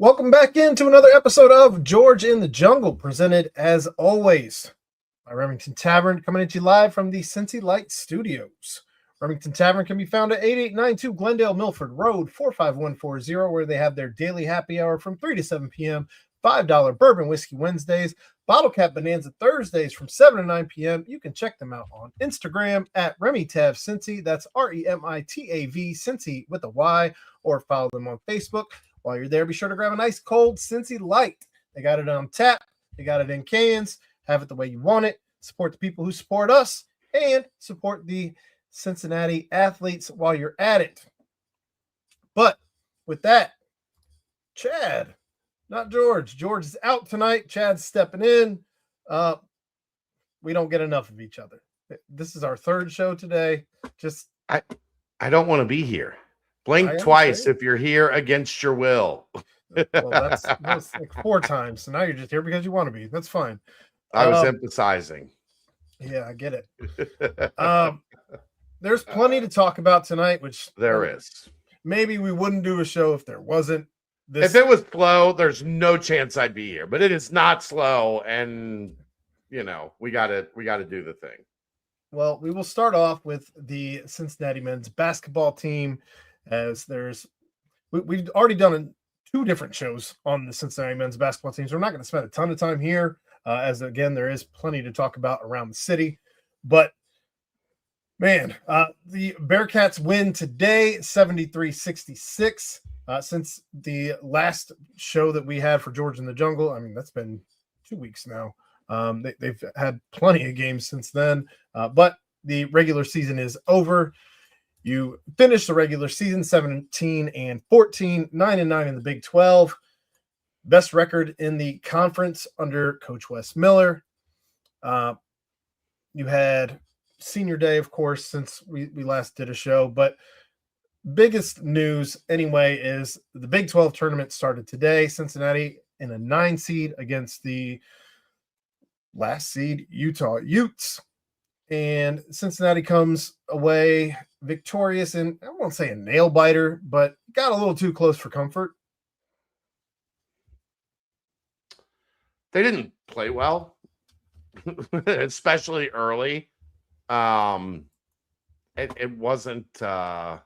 Welcome back into another episode of George in the Jungle, presented as always by Remington Tavern, coming at you live from the Cincy Light Studios. Remington Tavern can be found at 8892 Glendale Milford Road, 45140, where they have their daily happy hour from 3 to 7 p.m., $5 bourbon whiskey Wednesdays, bottle cap bonanza Thursdays from 7 to 9 p.m. You can check them out on Instagram at RemyTavCincy. That's REMITAV Cincy with a Y, or follow them on Facebook. While you're there, be sure to grab a nice cold Cincy Light. They got it on tap. They got it in cans. Have it the way you want it. Support the people who support us and support the Cincinnati athletes while you're at it. But with that, Chad, not George. George is out tonight. Chad's stepping in. We don't get enough of each other. This is our third show today. I don't want to be here. Blink twice if you're here against your will. Well, that's like 4 times. So now you're just here because you want to be. That's fine. I was emphasizing. Yeah, I get it. There's plenty to talk about tonight, which there is. Maybe we wouldn't do a show if there wasn't. If it was slow, there's no chance I'd be here. But it is not slow, and we gotta do the thing. Well, we will start off with the Cincinnati men's basketball team. As we've already done 2 different shows on the Cincinnati men's basketball team, so we're not going to spend a ton of time here, as again, there is plenty to talk about around the city. But man, the Bearcats win today, 73-66. Since the last show that we had for George in the Jungle, I mean, that's been 2 weeks now. They've had plenty of games since then, but the regular season is over. You finished the regular season 17-14, 9-9 in the Big 12. Best record in the conference under Coach Wes Miller. You had senior day, of course, since we last did a show. But biggest news, anyway, is the Big 12 tournament started today. Cincinnati in a 9 seed against the last seed Utah Utes. And Cincinnati comes away victorious, and I won't say a nail biter, but got a little too close for comfort. They didn't play well, especially early. It wasn't the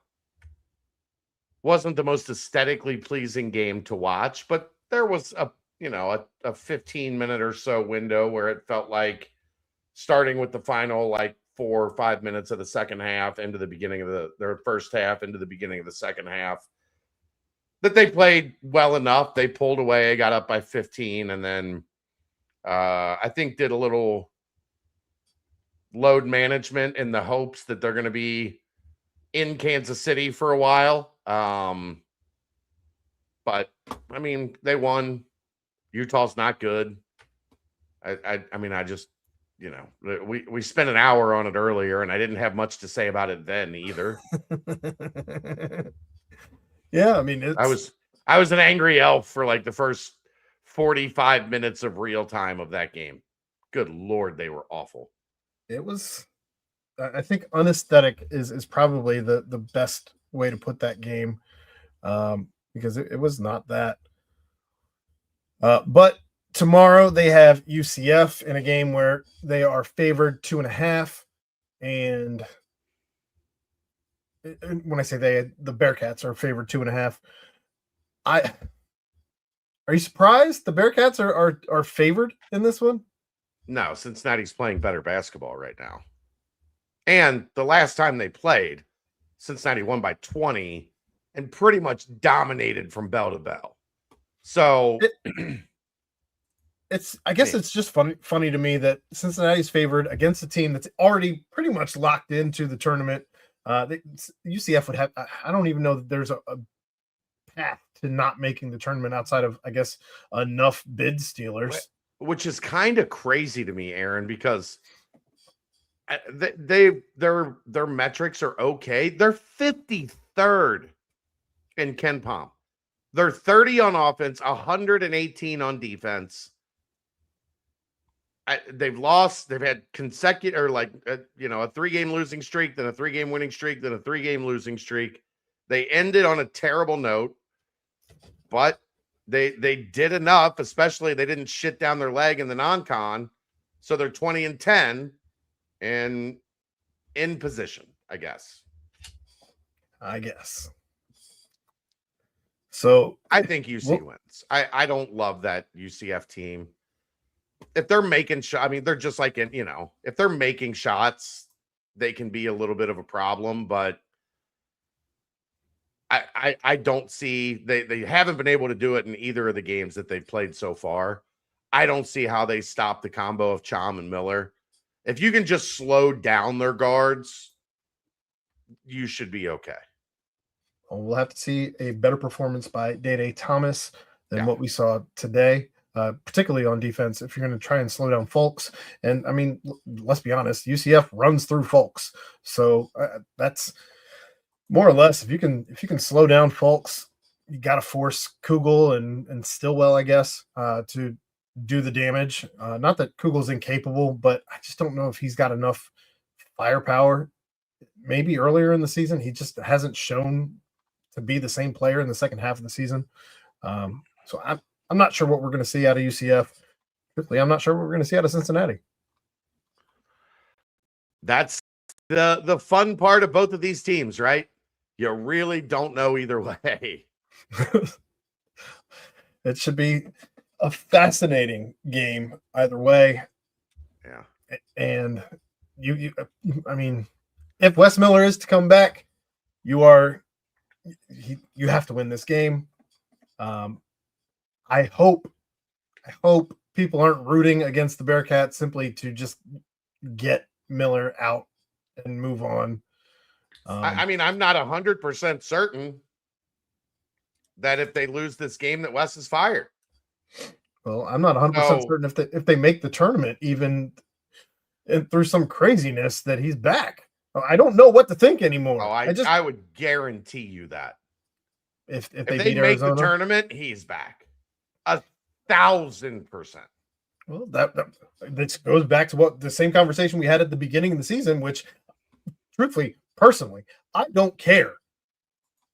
most aesthetically pleasing game to watch, but there was a 15-minute or so window where it felt like, starting with the final 4 or 5 minutes of the second half into the beginning of their first half into the beginning of the second half, that they played well enough. They pulled away, got up by 15, and then I think did a little load management in the hopes that they're going to be in Kansas City for a while. But I mean, they won. Utah's not good. We spent an hour on it earlier, and I didn't have much to say about it then either. Yeah, I mean, I was an angry elf for the first 45 minutes of real time of that game. Good Lord, they were awful. It was, I think, unaesthetic is probably the best way to put that game, because it was not that. But tomorrow they have UCF in a game where they are favored 2.5. And when I say the Bearcats are favored 2.5. Are you surprised the Bearcats are favored in this one? No, Cincinnati's playing better basketball right now. And the last time they played, Cincinnati won by 20 and pretty much dominated from bell to bell. So I guess it's just funny to me that Cincinnati's favored against a team that's already pretty much locked into the tournament. UCF would have, I don't even know that there's a path to not making the tournament outside of, I guess, enough bid stealers. Which is kind of crazy to me, Aaron, because their metrics are okay. They're 53rd in KenPom. They're 30 on offense, 118 on defense. They've lost. They've had consecutive, or a 3-game losing streak, then a 3-game winning streak, then a 3-game losing streak. They ended on a terrible note, but They did enough, especially they didn't shit down their leg in the non-con. So they're 20-10 and in position, I guess. So I think UC wins. I don't love that UCF team. If they're making shots, I mean, they're just like, if they're making shots, they can be a little bit of a problem, but I don't see, they haven't been able to do it in either of the games that they've played so far. I don't see how they stop the combo of Chom and Miller. If you can just slow down their guards, you should be okay. Well, we'll have to see a better performance by Day Thomas than what we saw today, particularly on defense, if you're going to try and slow down Fulks. And I mean, let's be honest, UCF runs through Fulks. So that's more or less, if you can slow down Fulks, you got to force Kugel and Stillwell, I guess, to do the damage. Not that Kugel's incapable, but I just don't know if he's got enough firepower. Maybe earlier in the season, he just hasn't shown to be the same player in the second half of the season. So I'm not sure what we're going to see out of UCF. Truthfully, I'm not sure what we're going to see out of Cincinnati. That's the fun part of both of these teams, right? You really don't know either way. It should be a fascinating game either way. Yeah. And I mean, if Wes Miller is to come back, you have to win this game. I hope people aren't rooting against the Bearcats simply to just get Miller out and move on. I mean, I'm not 100% certain that if they lose this game that Wes is fired. Well, I'm not 100% certain if they make the tournament, even through some craziness, that he's back. I don't know what to think anymore. Oh, I would guarantee you that if they make Arizona, the tournament, he's back 1,000%. Well, that goes back to what the same conversation we had at the beginning of the season, which, truthfully, personally, I don't care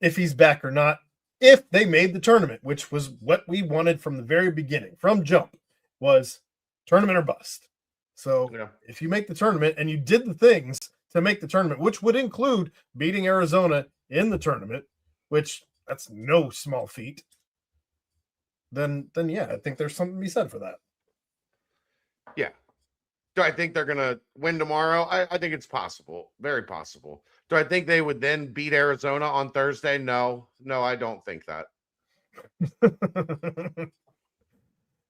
if he's back or not. If they made the tournament, which was what we wanted from the very beginning, from jump, was tournament or bust. So if you make the tournament and you did the things to make the tournament, which would include beating Arizona in the tournament, which that's no small feat, then yeah, I think there's something to be said for that. Yeah. Do I think they're going to win tomorrow? I think it's possible. Very possible. Do I think they would then beat Arizona on Thursday? No, I don't think that.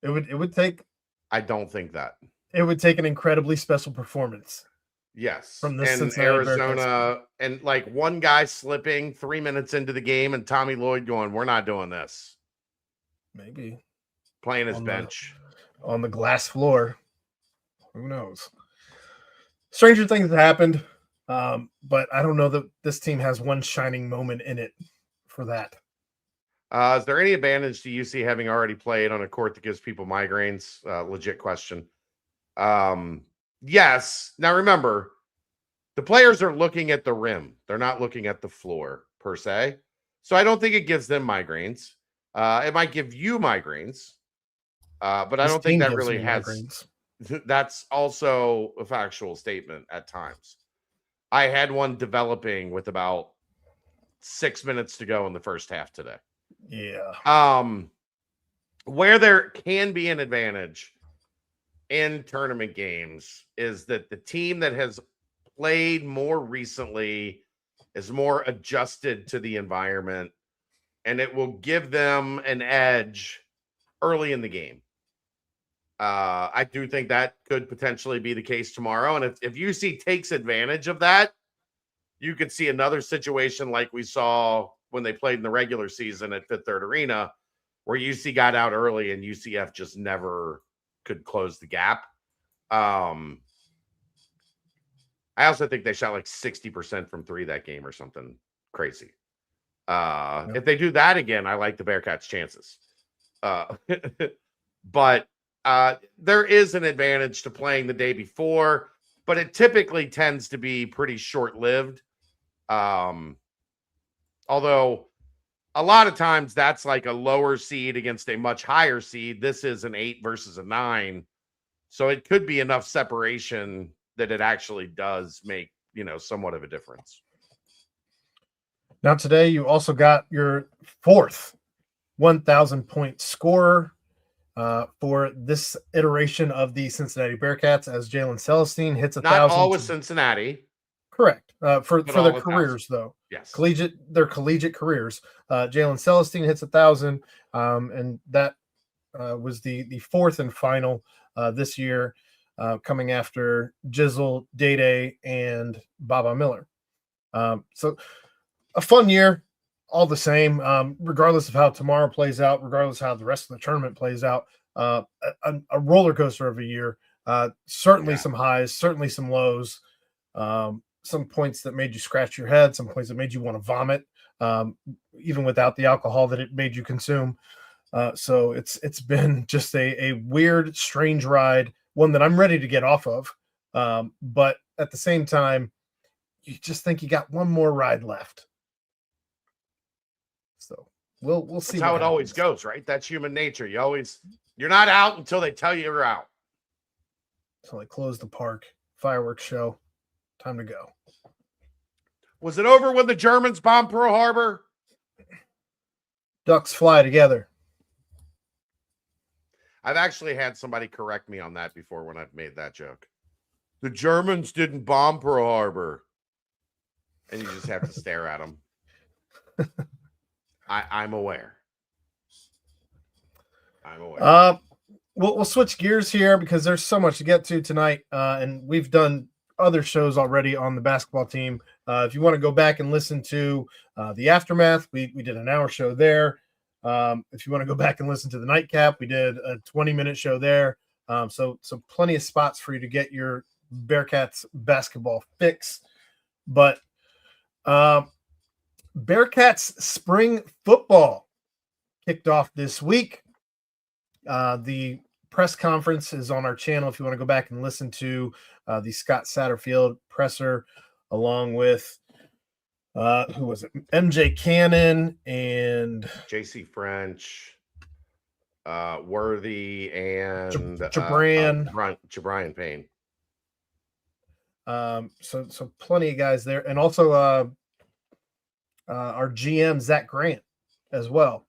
It would take. I don't think that. It would take an incredibly special performance. Yes. From this and Arizona and like one guy slipping 3 minutes into the game and Tommy Lloyd going, "We're not doing this." Maybe playing his bench on the glass floor. Who knows? Stranger things have happened, but I don't know that this team has one shining moment in it for that. Is there any advantage to UC having already played on a court that gives people migraines? Legit question. Yes. Now remember, the players are looking at the rim. They're not looking at the floor per se. So I don't think it gives them migraines. It might give you migraines, but I don't think that really has. Migraines. That's also a factual statement at times. I had one developing with about 6 minutes to go in the first half today. Yeah. Where there can be an advantage in tournament games is that the team that has played more recently is more adjusted to the environment, and it will give them an edge early in the game. I do think that could potentially be the case tomorrow. And if UC takes advantage of that, you could see another situation like we saw when they played in the regular season at Fifth Third Arena, where UC got out early and UCF just never could close the gap. I also think they shot like 60% from three that game or something crazy. If they do that again, I like the Bearcats' chances. But there is an advantage to playing the day before, but it typically tends to be pretty short-lived. Although a lot of times that's like a lower seed against a much higher seed. This is an 8 versus a 9. So it could be enough separation that it actually does make, somewhat of a difference. Now, today you also got your fourth 1,000-point scorer for this iteration of the Cincinnati Bearcats, as Jalen Celestine hits 1,000. Not all with Cincinnati. Correct. For their careers, 1,000. though. Yes. Their collegiate careers. Jalen Celestine hits 1,000, and that was the fourth and final this year, coming after Jizzle, Day, and Baba Miller. So a fun year, all the same, regardless of how tomorrow plays out, regardless of how the rest of the tournament plays out. A roller coaster of a year. Certainly some highs, certainly some lows. Some points that made you scratch your head, some points that made you want to vomit, even without the alcohol that it made you consume. So it's been just a weird, strange ride, one that I'm ready to get off of. But at the same time, you just think you got one more ride left. So we'll see. That's how it always goes, right? That's human nature. You're not out until they tell you you're out. So they closed the park, fireworks show. Time to go. Was it over when the Germans bombed Pearl Harbor? Ducks fly together. I've actually had somebody correct me on that before when I've made that joke. The Germans didn't bomb Pearl Harbor. And you just have to stare at them. I'm aware. We'll switch gears here because there's so much to get to tonight. And we've done other shows already on the basketball team. If you want to go back and listen to the Aftermath, we did an hour show there. If you want to go back and listen to the Nightcap, we did a 20-minute show there. So plenty of spots for you to get your Bearcats basketball fix. But Bearcats spring football kicked off this week. The press conference is on our channel if you want to go back and listen to the Scott Satterfield presser, along with who was it? MJ Cannon and JC French, Worthy, and Jabrian Payne. So plenty of guys there, and also our GM Zach Grant as well.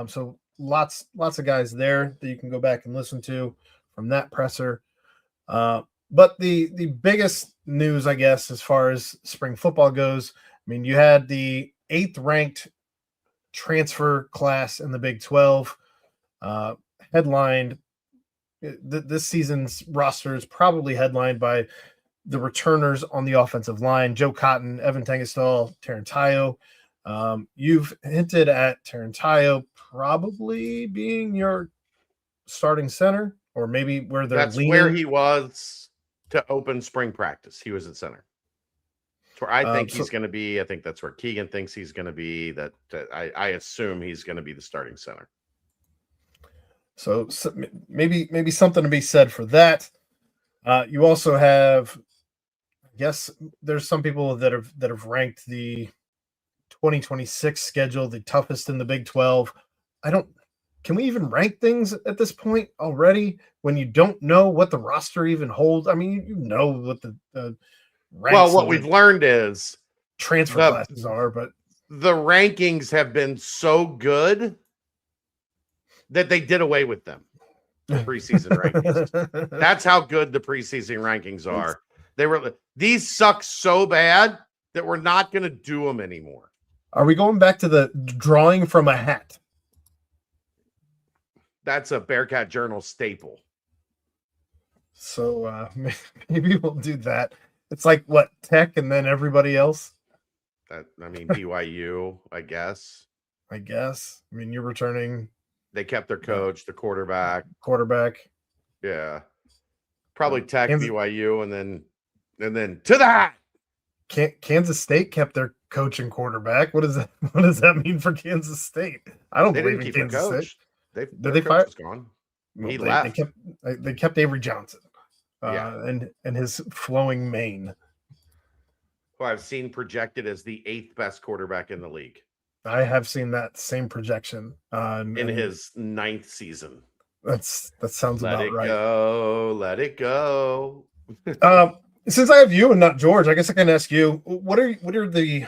So lots of guys there that you can go back and listen to from that presser. But the biggest news, I guess, as far as spring football goes, I mean, you had the 8th ranked transfer class in the Big 12 headlined. This season's roster is probably headlined by the returners on the offensive line: Joe Cotton, Evan Tangenstall, Tarantayo. You've hinted at Tarantayo probably being your starting center, or maybe where they're That's leaning. where he was to open spring practice. He was at center. That's where I think he's going to be. I think that's where Keegan thinks he's going to be. That I assume he's going to be the starting center. So maybe something to be said for that. You also have, I guess, there's some people that have ranked the 2026 schedule the toughest in the Big 12. Can we even rank things at this point already when you don't know what the roster even holds? I mean, you know what the ranks what we've learned is transfer classes are, but the rankings have been so good that they did away with them. The preseason rankings. That's how good the preseason rankings are. These suck so bad that we're not going to do them anymore. Are we going back to the drawing from a hat? That's a Bearcat Journal staple. So maybe we'll do that. It's like what, Tech and then everybody else? BYU, I guess. I mean, you're returning. They kept their coach, the quarterback. Yeah. Probably Tech, BYU, and then to the hat. Kansas State kept their coach and quarterback. What does that mean for Kansas State? I don't believe in Kansas State. Did they fire? Gone. He left. They kept Avery Johnson, and his flowing mane. Who I've seen projected as the 8th best quarterback in the league. I have seen that same projection in his 9th season. That sounds Let about it right. go. Let it go. Since I have you and not George, I guess I can ask you, what are the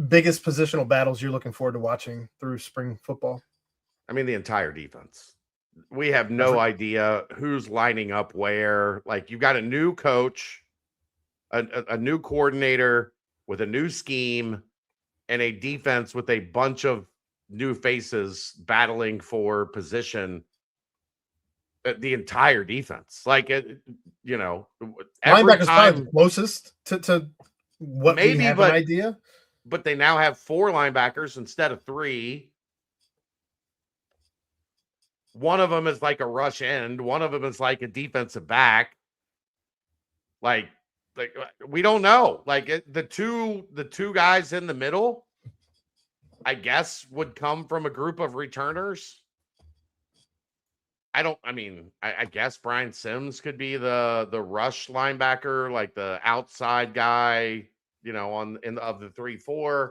biggest positional battles you're looking forward to watching through spring football? I mean, the entire defense. We have no idea who's lining up where. Like, you've got a new coach, a new coordinator with a new scheme, and a defense with a bunch of new faces battling for position. The entire defense, like it, every Linebackers time, probably the closest to what we maybe, have an idea. But they now have 4 linebackers instead of 3. One of them is like a rush end. One of them is like a defensive back. Like we don't know. Like the two guys in the middle, I guess, would come from a group of returners. I guess Brian Sims could be the rush linebacker, like the outside guy, of the 3-4.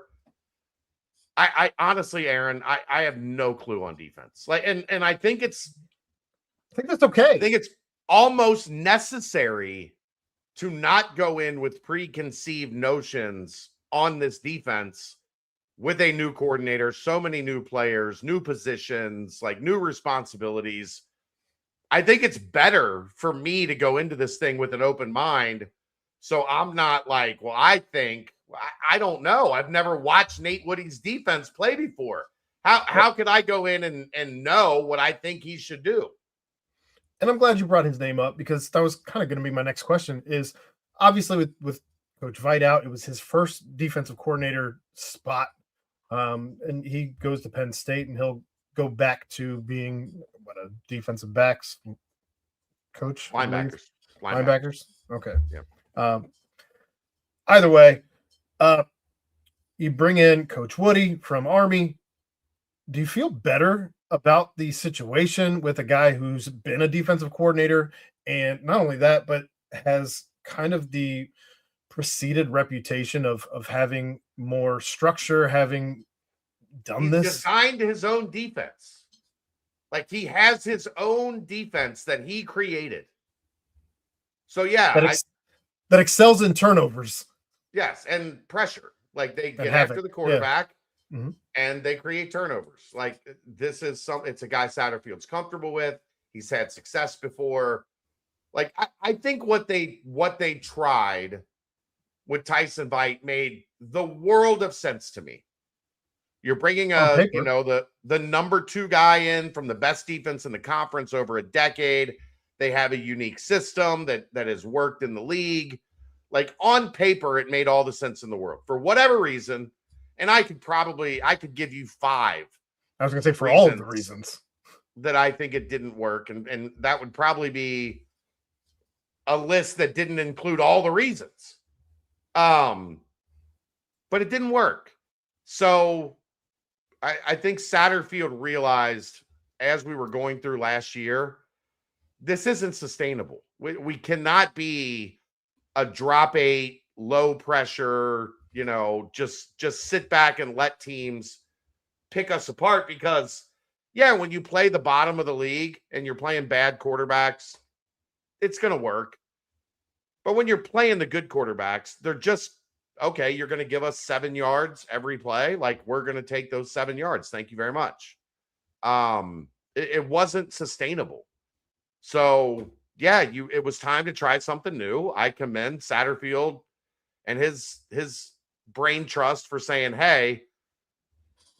I honestly, Aaron, I have no clue on defense. Like, and I think that's okay. I think it's almost necessary to not go in with preconceived notions on this defense with a new coordinator, so many new players, new positions, like new responsibilities. I think it's better for me to go into this thing with an open mind. So I'm not like, well, I don't know. I've never watched Nate Woody's defense play before. How could I go in and know what I think he should do? And I'm glad you brought his name up, because that was kind of going to be my next question. Is obviously with Coach Veit out, it was his first defensive coordinator spot. And he goes to Penn State, and he'll go back to being a defensive backs coach, linebackers. Okay. Yeah. Either way, you bring in Coach Woody from Army. Do you feel better about the situation with a guy who's been a defensive coordinator, and not only that, but has kind of the preceded reputation of having more structure, having done this? Designed his own defense. Like, he has his own defense that he created. So yeah, that excels in turnovers. Yes, and pressure. Like, they get after the quarterback, and they create turnovers. Like, this is it's a guy Satterfield's comfortable with. He's had success before. Like, I think what they tried with Tyson Veit made the world of sense to me. You're bringing the number 2 guy in from the best defense in the conference over a decade. They have a unique system that has worked in the league. Like, on paper, it made all the sense in the world. For whatever reason, and I could give you 5. I was going to say, for all of the reasons that I think it didn't work. And that would probably be a list that didn't include all the reasons. But it didn't work. So I think Satterfield realized, as we were going through last year, this isn't sustainable. We cannot be a drop 8, low pressure, just sit back and let teams pick us apart. Because, when you play the bottom of the league and you're playing bad quarterbacks, it's going to work. But when you're playing the good quarterbacks, they're just, okay, you're going to give us 7 yards every play. Like, we're going to take those 7 yards. Thank you very much. It wasn't sustainable. So it was time to try something new. I commend Satterfield and his brain trust for saying, hey,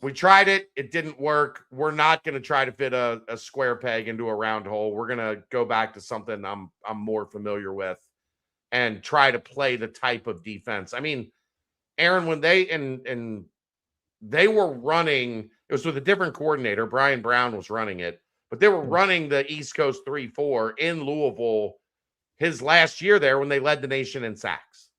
we tried it. It didn't work. We're not going to try to fit a square peg into a round hole. We're going to go back to something I'm more familiar with and try to play the type of defense. I mean, Aaron, when they were running, it was with a different coordinator. Brian Brown was running it, but they were running the East Coast 3-4 in Louisville his last year there when they led the nation in sacks.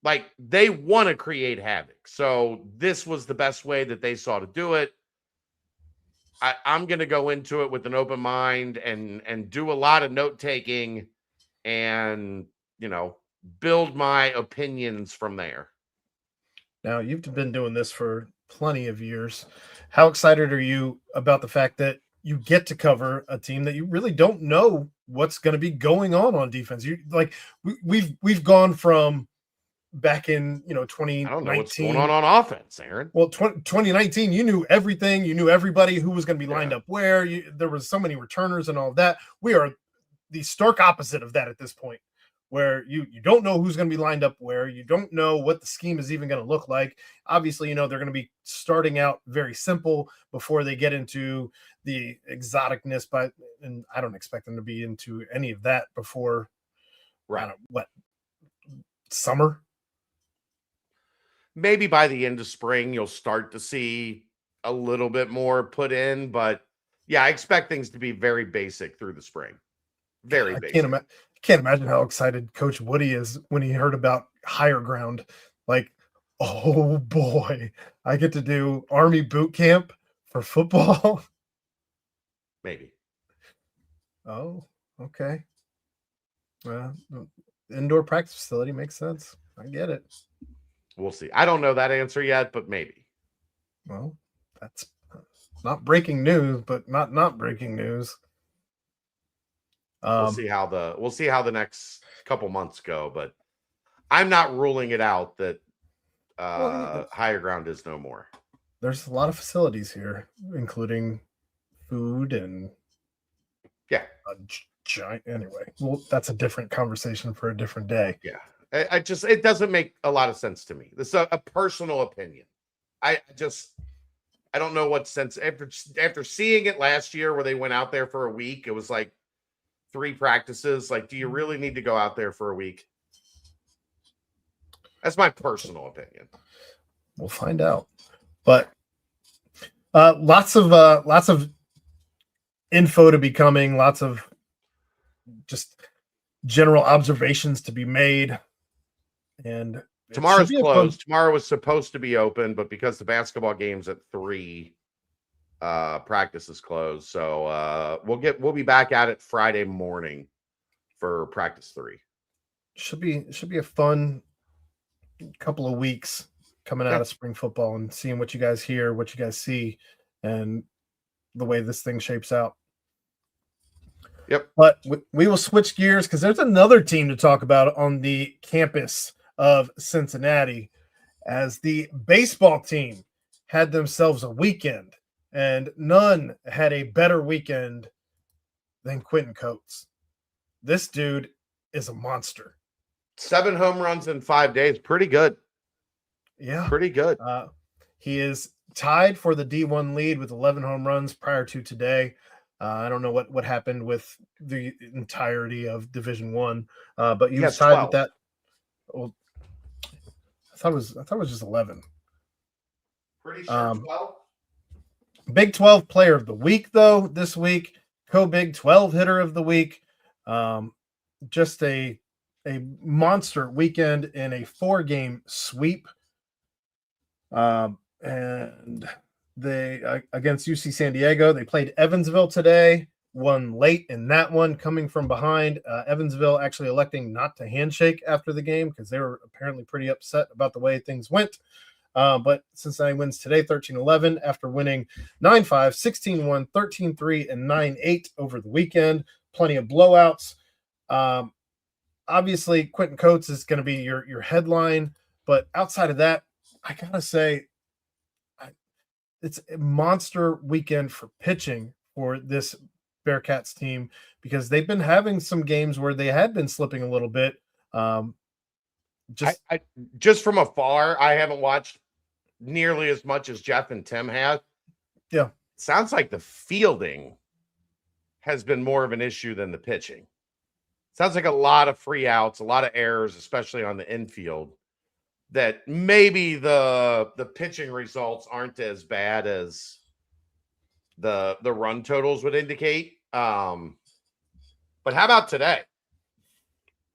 Like, they want to create havoc. So this was the best way that they saw to do it. I'm going to go into it with an open mind and do a lot of note taking and, build my opinions from there. Now, you've been doing this for plenty of years. How excited are you about the fact that you get to cover a team that you really don't know what's going to be going on defense? You like we've gone from back in I don't know what's going 2019. on offense, Aaron. Well, 2019, you knew everything. You knew everybody who was going to be lined Yeah. up where. There was so many returners and all of that. We are the stark opposite of that at this point, where you don't know who's going to be lined up where. You don't know what the scheme is even going to look like. Obviously, they're going to be starting out very simple before they get into the exoticness, and I don't expect them to be into any of that before summer. Maybe by the end of spring, you'll start to see a little bit more put in. But yeah, I expect things to be very basic through the spring. Very basic. Can't imagine how excited Coach Woody is when he heard about Higher Ground. Like, oh boy, I get to do Army boot camp for football. Maybe. Oh, okay. Indoor practice facility makes sense. I get it. We'll see. I don't know that answer yet, but maybe. Well, that's not breaking news, but not breaking news. We'll see how the next couple months go, but I'm not ruling it out that Higher Ground is no more. There's a lot of facilities here, including food and giant. Anyway, well, that's a different conversation for a different day. Yeah. It doesn't make a lot of sense to me. This is a personal opinion. I don't know what sense after seeing it last year where they went out there for a week. It was like 3 practices. Like, do you really need to go out there for a week? That's my personal opinion. We'll find out. But lots of info to be coming. Lots of just general observations to be made. And tomorrow's closed. Tomorrow was supposed to be open, but because the basketball game's at 3, practice is closed. So we'll be back at it Friday morning for practice 3. Should be a fun couple of weeks coming out of spring football and seeing what you guys hear, what you guys see, and the way this thing shapes out. Yep. But we will switch gears because there's another team to talk about on the campus of Cincinnati, as the baseball team had themselves a weekend, and none had a better weekend than Quentin Coates. This dude is a monster. 7 home runs in 5 days. Pretty good. Yeah. Pretty good. He is tied for the D1 lead with 11 home runs prior to today. I don't know what happened with the entirety of Division One, but he was tied 12. with that. Well, I thought it was just 11. Pretty sure 12. Big 12 player of the week, though, this week. Co-Big 12 hitter of the week. Just a monster weekend in a 4-game sweep. And they against UC San Diego, they played Evansville today, won late in that one, coming from behind. Evansville actually electing not to handshake after the game because they were apparently pretty upset about the way things went. But Cincinnati wins today 13-11 after winning 9-5, 16-1, 13-3, and 9-8 over the weekend. Plenty of blowouts. Obviously, Quentin Coates is going to be your headline, but outside of that, I gotta say, it's a monster weekend for pitching for this Bearcats team because they've been having some games where they had been slipping a little bit. Just from afar, I haven't watched nearly as much as Jeff and Tim have. Yeah. Sounds like the fielding has been more of an issue than the pitching. Sounds like a lot of free outs, a lot of errors, especially on the infield, that maybe the pitching results aren't as bad as the run totals would indicate. But how about today?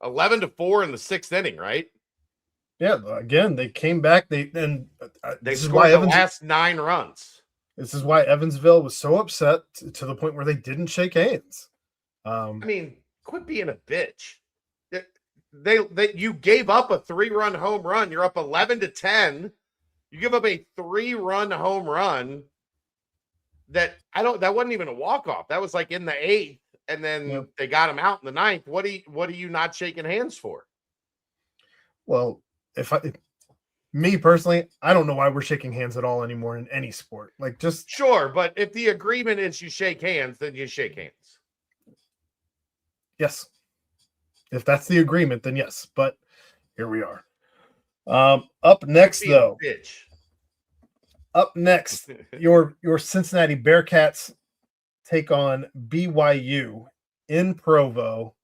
11-4 in the 6th inning, right? Yeah, again, they came back. They scored the last 9 runs. This is why Evansville was so upset to the point where they didn't shake hands. I mean, quit being a bitch. You gave up a 3-run home run. You're up 11-10. You give up a 3-run home run that wasn't even a walk-off. That was like in the 8th, and then they got him out in the 9th. What are you not shaking hands for? Well, me personally, I don't know why we're shaking hands at all anymore in any sport. Like, just sure, but if the agreement is you shake hands, then you shake hands. Yes. If that's the agreement, then yes. But here we are. Up next, though. Bitch. Up next, your Cincinnati Bearcats take on BYU in Provo.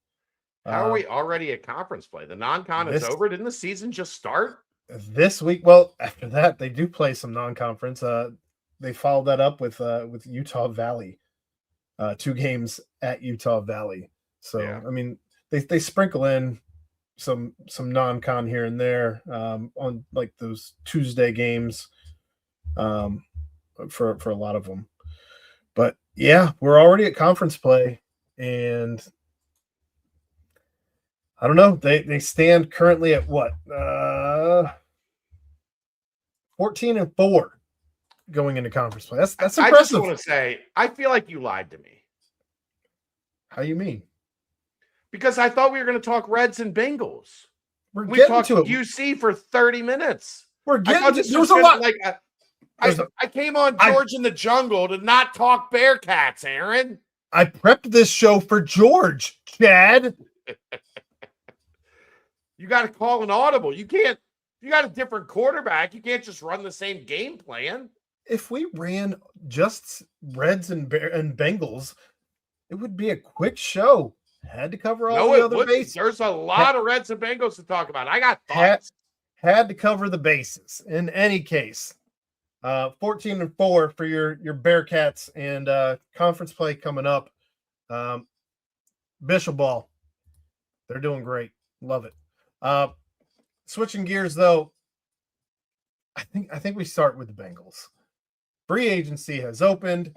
How are we already at conference play? The non-con is over. Didn't the season just start? This week? Well, after that, they do play some non-conference. They followed that up with Utah Valley. 2 games at Utah Valley. So, yeah. I mean, they sprinkle in some non-con here and there on like those Tuesday games for a lot of them. But yeah, we're already at conference play, and I don't know. They stand currently at what? 14-4 going into conference play. That's impressive. I just want to say, I feel like you lied to me. How you mean? Because I thought we were going to talk Reds and Bengals. We talked to UC for 30 minutes. We're getting to there was a lot. Like I came on George in the Jungle to not talk Bearcats, Aaron. I prepped this show for George, Chad. You got to call an audible. You can't. You got a different quarterback. You can't just run the same game plan. If we ran just Reds and Bengals, it would be a quick show. Had to cover all the other bases. There's a lot of Reds and Bengals to talk about. I got thoughts. Had to cover the bases. In any case, 14-4 for your Bearcats, and conference play coming up. Bishop Ball, they're doing great. Love it. Switching gears, though, I think we start with the Bengals. Free agency has opened.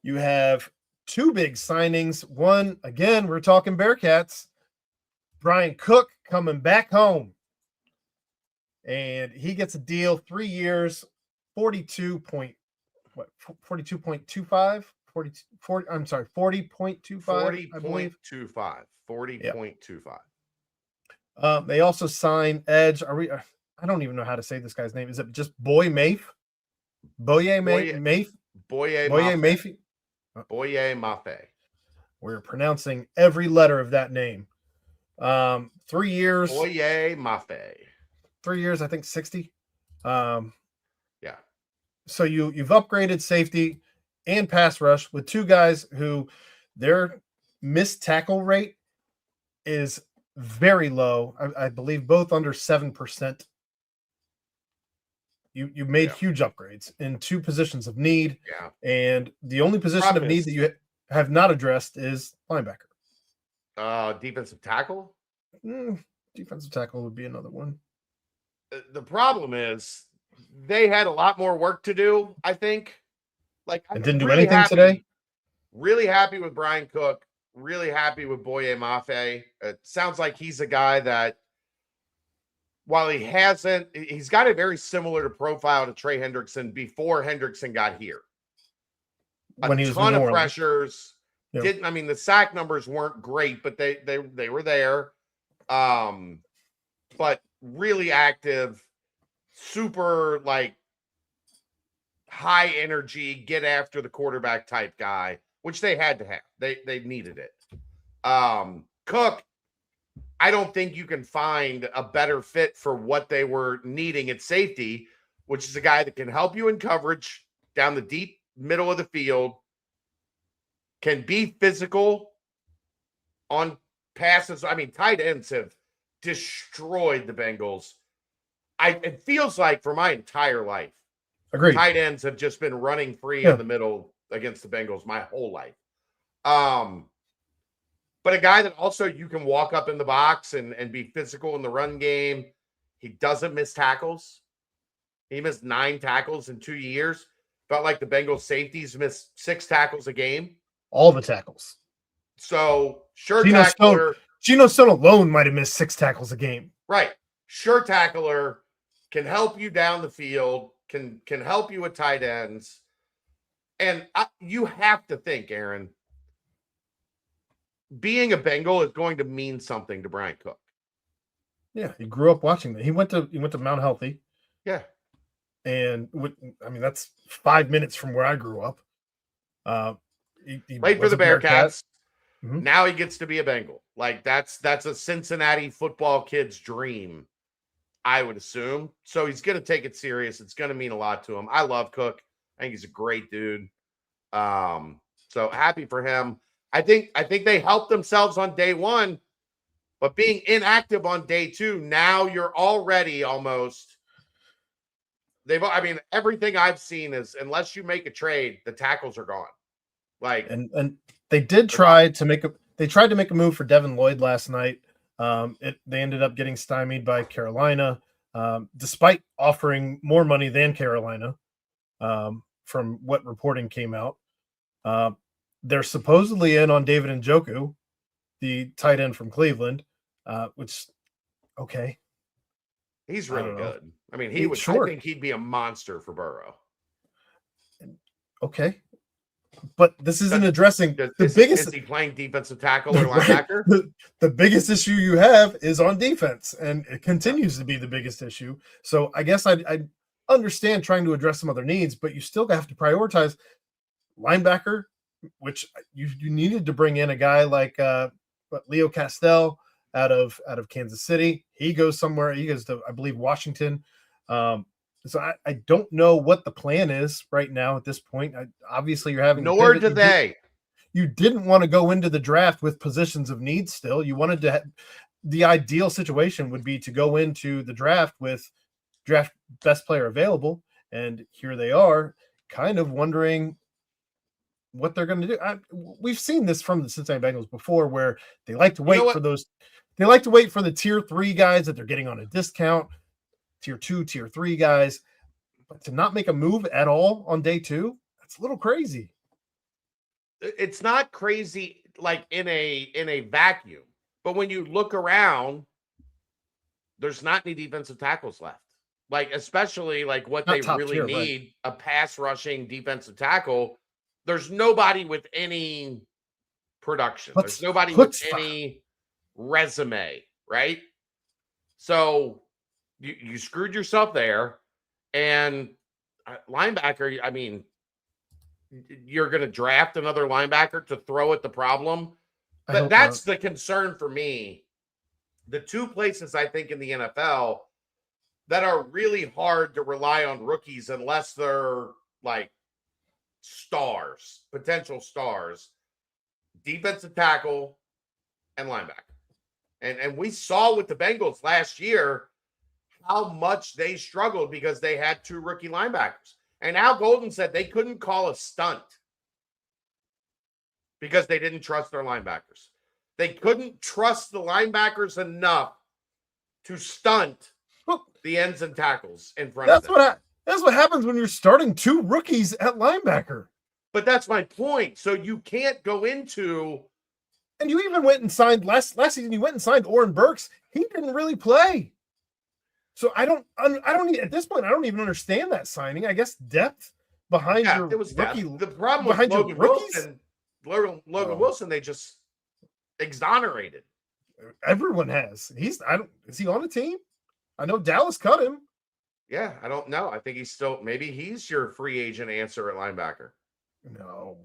You have 2 big signings. One, again, we're talking Bearcats. Brian Cook coming back home. And he gets a deal, 3 years, 40.25? 40.25, I believe. 40.25. They also sign Edge. I don't even know how to say this guy's name. Is it just Boye Mafe? Boye Mafe? Boye Mafe. We're pronouncing every letter of that name. 3 years. Boye Mafe. 3 years, I think 60. Yeah. So you've upgraded safety and pass rush with 2 guys who their missed tackle rate is very low. I believe both under 7%. You made huge upgrades in 2 positions of need. Yeah. And the only position of need that you have not addressed is linebacker. Defensive tackle? Defensive tackle would be another one. The problem is they had a lot more work to do, I think. And didn't do anything today? Really happy with Brian Cook. Really happy with Boye Mafe. It sounds like he's a guy that, while he's got a very similar profile to Trey Hendrickson before Hendrickson got here. When he was ton of pressures. Yeah. The sack numbers weren't great, but they were there. But really active, super high energy, get after the quarterback type guy, which they had to have. They needed it. Cook, I don't think you can find a better fit for what they were needing at safety, which is a guy that can help you in coverage down the deep middle of the field, can be physical on passes. Tight ends have destroyed the Bengals. It feels like for my entire life, agreed, tight ends have just been running free in the middle against the Bengals my whole life. But a guy that also you can walk up in the box and be physical in the run game. He doesn't miss tackles. He missed 9 tackles in 2 years. Felt like the Bengals safeties missed 6 tackles a game. All the tackles. So tackler. Geno Stone alone might have missed 6 tackles a game. Right. Sure tackler, can help you down the field, can help you with tight ends. And you have to think, Aaron, being a Bengal is going to mean something to Brian Cook. Yeah, he grew up watching that. He went to Mount Healthy. Yeah. And that's 5 minutes from where I grew up. He played for the Bearcats. Mm-hmm. Now he gets to be a Bengal. Like that's a Cincinnati football kid's dream, I would assume. So he's going to take it serious. It's going to mean a lot to him. I love Cook. I think he's a great dude. So happy for him. I think they helped themselves on day one, but being inactive on day two, now you're already almost. Everything I've seen is unless you make a trade, the tackles are gone. Like, and they did try to make a move for Devin Lloyd last night. They ended up getting stymied by Carolina, despite offering more money than Carolina, from what reporting came out. They're supposedly in on David Njoku, the tight end from Cleveland, which, okay. He's really good. I mean, I think he'd be a monster for Burrow. Okay. But this isn't addressing the biggest. Is he playing defensive tackle or linebacker? The biggest issue you have is on defense, and it continues to be the biggest issue. So I guess I understand trying to address some other needs, but you still have to prioritize linebacker, which you needed to bring in a guy like Leo Castell out of Kansas City. He goes somewhere. He goes to, I believe, Washington. So I don't know what the plan is right now at this point. Obviously, you're having nor do they. You didn't want to go into the draft with positions of need still. You wanted to the ideal situation would be to go into the draft with draft best player available. And here they are kind of wondering what they're going to do. We've seen this from the Cincinnati Bengals before where they like to wait for those. They like to wait for the tier 3 guys that they're getting on a discount, tier 2, tier 3 guys, but to not make a move at all on day 2, that's a little crazy. It's not crazy like in a vacuum, but when you look around, there's not any defensive tackles left. Like, especially like what they really need, right? A pass rushing defensive tackle. There's nobody with any production. There's nobody with any resume, right? So you screwed yourself there. And linebacker, I mean, you're going to draft another linebacker to throw at the problem. But that's the concern for me. The two places I think in the NFL that are really hard to rely on rookies unless they're like stars, potential stars, defensive tackle and linebacker. And we saw with the Bengals last year how much they struggled because they had 2 rookie linebackers. And Al Golden said they couldn't call a stunt because they didn't trust their linebackers. They couldn't trust the linebackers enough to stunt the ends and tackles in front of them. That's what happens when you're starting 2 rookies at linebacker. But that's my point. So you can't go into. And you even went and signed last season. You went and signed Oren Burks. He didn't really play. So I don't at this point, I don't even understand that signing. I guess depth behind your it was rookie. Depth. The problem with Logan Wilson, they just exonerated. Everyone has. Is he on a team? I know Dallas cut him. Yeah, I don't know. I think maybe he's your free agent answer at linebacker. No,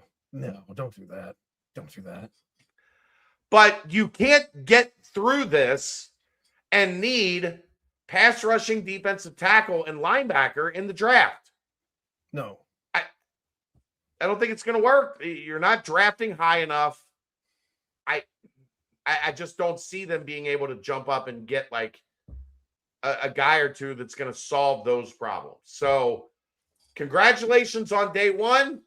don't do that. Don't do that. But you can't get through this and need pass rushing defensive tackle and linebacker in the draft. No. I don't think it's going to work. You're not drafting high enough. I just don't see them being able to jump up and get like a guy or two that's going to solve those problems. So congratulations on day 1.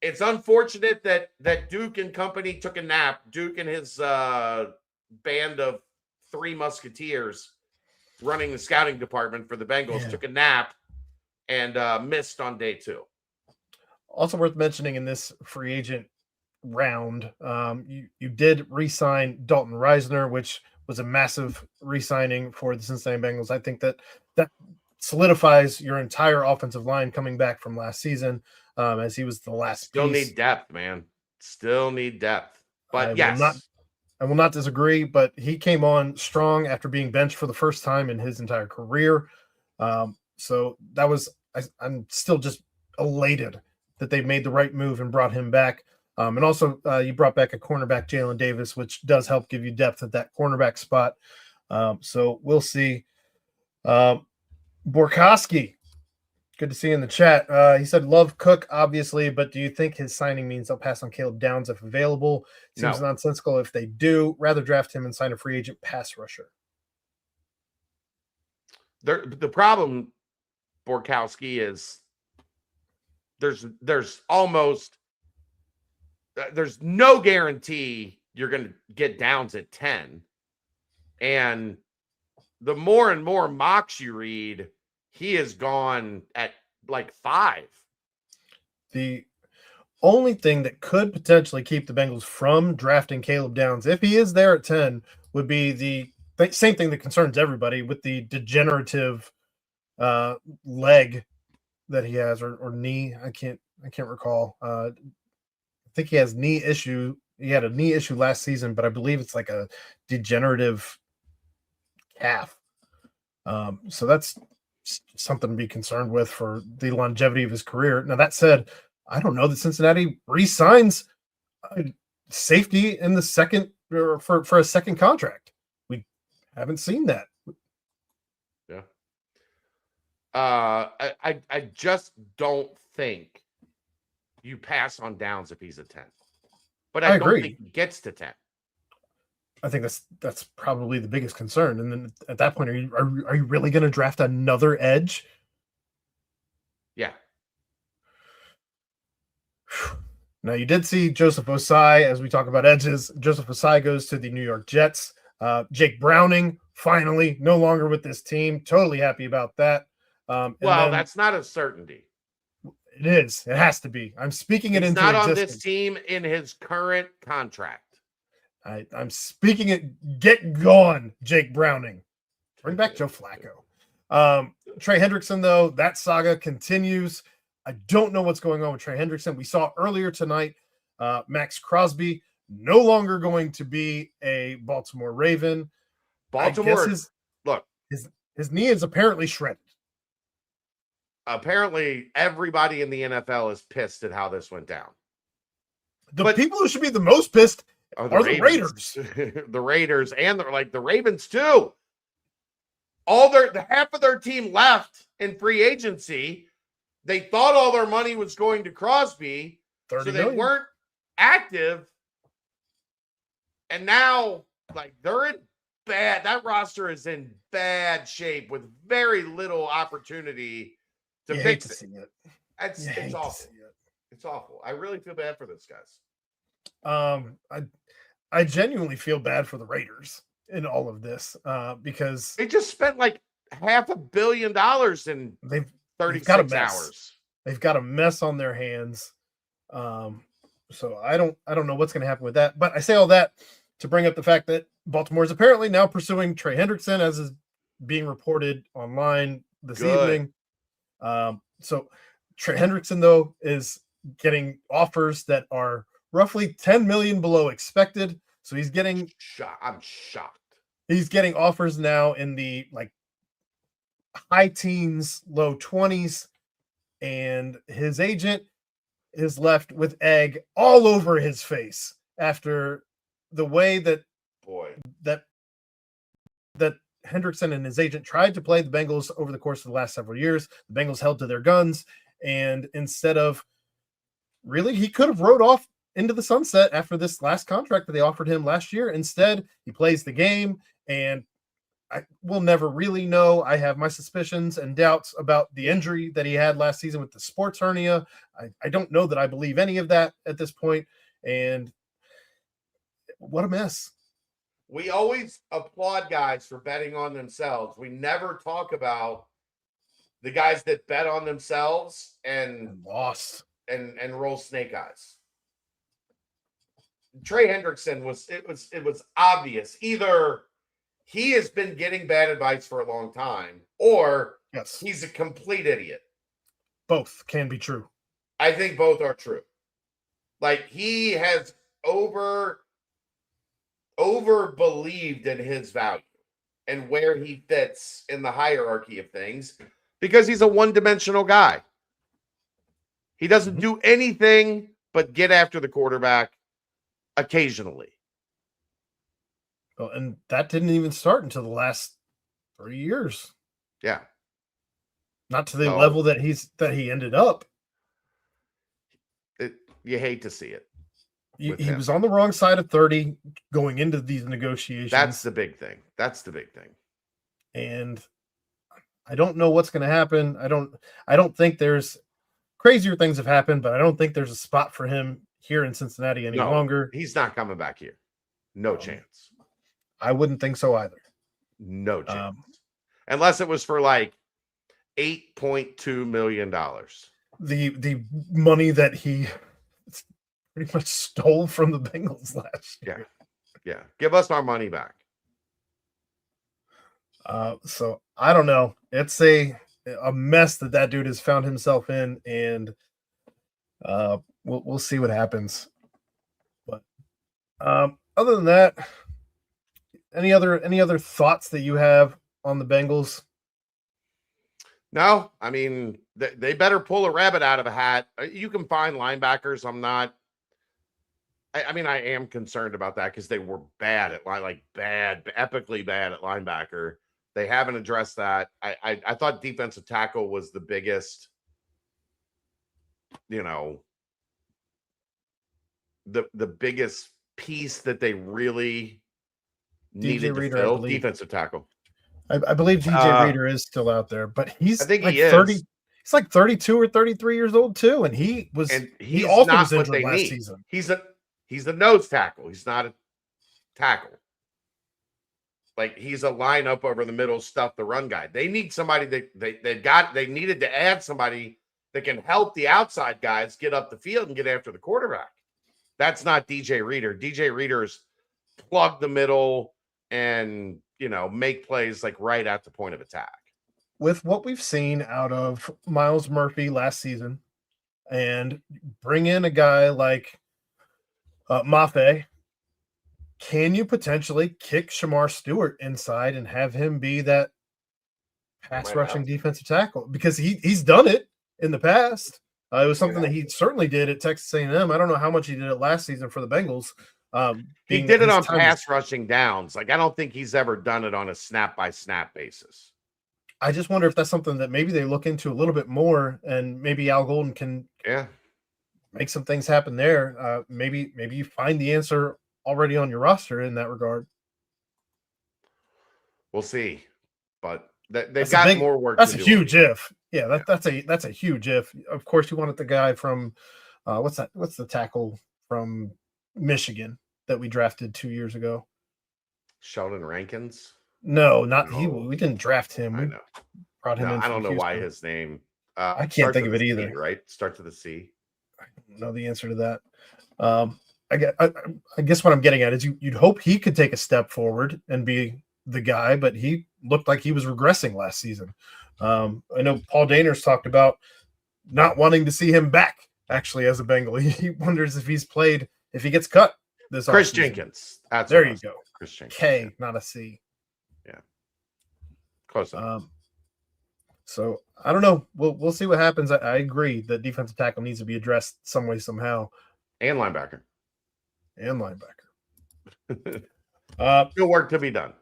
It's unfortunate that Duke and company took a nap. Duke and his band of 3 musketeers running the scouting department for the Bengals took a nap and missed on day 2. Also worth mentioning in this free agent round, you did re-sign Dalton Reisner, which was a massive re-signing for the Cincinnati Bengals. I think that solidifies your entire offensive line coming back from last season, as he was the last Still piece. need depth, man. Still need depth. But I will not disagree, but he came on strong after being benched for the first time in his entire career. So that was, I'm still just elated that they made the right move and brought him back. And also, you brought back a cornerback, Jalen Davis, which does help give you depth at that cornerback spot. So we'll see. Borkowski, good to see you in the chat. He said, love Cook, obviously, but do you think his signing means they'll pass on Caleb Downs if available? Seems No. nonsensical if they do. Rather draft him and sign a free agent pass rusher. The problem, Borkowski, is there's no guarantee you're going to get Downs at 10. And the more and more mocks you read, he has gone at like 5. The only thing that could potentially keep the Bengals from drafting Caleb Downs, if he is there at 10, would be the same thing that concerns everybody with the degenerative leg that he has, or knee. I can't recall. I think he has knee issue. He had a knee issue last season, but I believe it's like a degenerative calf. So that's something to be concerned with for the longevity of his career. Now, that said, I don't know that Cincinnati re-signs safety in the second or for a second contract. We haven't seen that. Yeah. I just don't think you pass on Downs if he's a 10. But I don't agree. think he gets to 10. I think that's probably the biggest concern. And then at that point, are you really going to draft another edge? Yeah. Now, you did see Joseph Osai, as we talk about edges. Joseph Osai goes to the New York Jets. Jake Browning, finally, no longer with this team. Totally happy about that. That's not a certainty. It is. It has to be. I'm speaking it into existence. He's not on this team in his current contract. I'm speaking it. Get gone, Jake Browning. Bring back Joe Flacco. Trey Hendrickson, though, that saga continues. I don't know what's going on with Trey Hendrickson. We saw earlier tonight, Max Crosby no longer going to be a Baltimore Raven. Baltimore, his knee is apparently shredded. Apparently, everybody in the NFL is pissed at how this went down. But people who should be the most pissed are the Raiders. The Raiders, and the Ravens too. Half of their team left in free agency. They thought all their money was going to Crosby, so they weren't active. And now, they're in bad. That roster is in bad shape with very little opportunity to fix it. It's awful. It's awful. I really feel bad for those guys. I genuinely feel bad for the Raiders in all of this because they just spent $500 million in 36 hours. They've got a mess on their hands. So I don't know what's going to happen with that. But I say all that to bring up the fact that Baltimore is apparently now pursuing Trey Hendrickson, as is being reported online this evening. So Trey Hendrickson, though, is getting offers that are roughly $10 million below expected. So he's getting I'm shocked. He's getting offers now in the high teens, low 20s, and his agent is left with egg all over his face after the way that Hendrickson and his agent tried to play the Bengals over the course of the last several years. The Bengals held to their guns, and instead of he could have rode off into the sunset after this last contract that they offered him last year. Instead, he plays the game, and I will never really know. I have my suspicions and doubts about the injury that he had last season with the sports hernia. I don't know that I believe any of that at this point. And what a mess. We always applaud guys for betting on themselves. We never talk about the guys that bet on themselves and lost and roll snake eyes. Trey Hendrickson it was obvious. Either he has been getting bad advice for a long time, or Yes. he's a complete idiot. Both can be true. I think both are true. Like, he has over believed in his value and where he fits in the hierarchy of things because he's a one-dimensional guy. He doesn't do anything but get after the quarterback occasionally. Well, and that didn't even start until the last 3 years. Yeah. Not to the level that he ended up. You hate to see it. He was on the wrong side of 30 going into these negotiations. That's the big thing. And I don't know what's going to happen. I don't think there's crazier things have happened, but I don't think there's a spot for him here in Cincinnati any longer. He's not coming back here. No chance. I wouldn't think so either. No chance. Unless it was for like $8.2 million. The money that he pretty much stole from the Bengals last year. Yeah. Give us our money back. So I don't know. It's a mess that dude has found himself in, and we'll see what happens. But other than that, any other thoughts that you have on the Bengals? No, I mean, they better pull a rabbit out of a hat. You can find linebackers. I mean, I am concerned about that because they were bad at epically bad at linebacker. They haven't addressed that. I thought defensive tackle was the biggest, the biggest piece that they really needed to fill. Defensive tackle. I believe DJ Reader is still out there, but I think like he is. 30. He's like 32 or 33 years old too, and he also was injured last season. He's a nose tackle. He's not a tackle. Like, he's a lineup over the middle, stuff the run guy. They need somebody that they needed to add somebody that can help the outside guys get up the field and get after the quarterback. That's not DJ Reader. DJ Reader's plug the middle and, make plays like right at the point of attack. With what we've seen out of Miles Murphy last season, and bring in a guy like Mafe, can you potentially kick Shamar Stewart inside and have him be that pass rushing defensive tackle? Because he's done it in the past. It was something that he certainly did at Texas A&M. I don't know how much he did it last season for the Bengals. He did it on pass rushing downs. Like, I don't think he's ever done it on a snap by snap basis. I just wonder if that's something that maybe they look into a little bit more, and maybe Al Golden can make some things happen there. Maybe you find the answer already on your roster in that regard. We'll see, but they've got more work. That's a huge if. Yeah, that's a huge if. Of course, you wanted the guy from what's the tackle from Michigan that we drafted 2 years ago? Sheldon Rankins. No, not he. We didn't draft him. I know. Brought him in. I don't know why his name. I can't think of it either. Right, starts with a C. I don't know the answer to that. I guess what I'm getting at is you'd hope he could take a step forward and be the guy, but he looked like he was regressing last season. I know Paul Daner's talked about not wanting to see him back actually as a Bengal. He wonders if he gets cut this Chris offseason. Jenkins. There you go. Chris Jenkins. K, not a C. Yeah. Close enough. So I don't know. We'll see what happens. I agree that defensive tackle needs to be addressed some way, somehow. And linebacker. Still work to be done.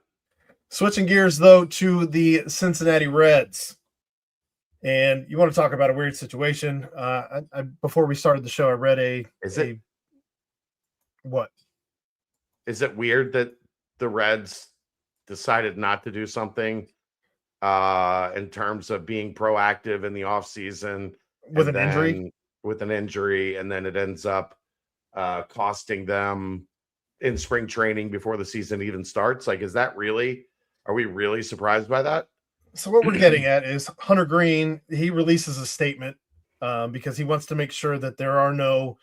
Switching gears, though, to the Cincinnati Reds. And you want to talk about a weird situation. Before we started the show, I read what? Is it weird that the Reds decided not to do something in terms of being proactive in the offseason with an injury, and then it ends up costing them in spring training before the season even starts? Like, are we really surprised by that? So what we're getting at is Hunter Green, he releases a statement because he wants to make sure that there are no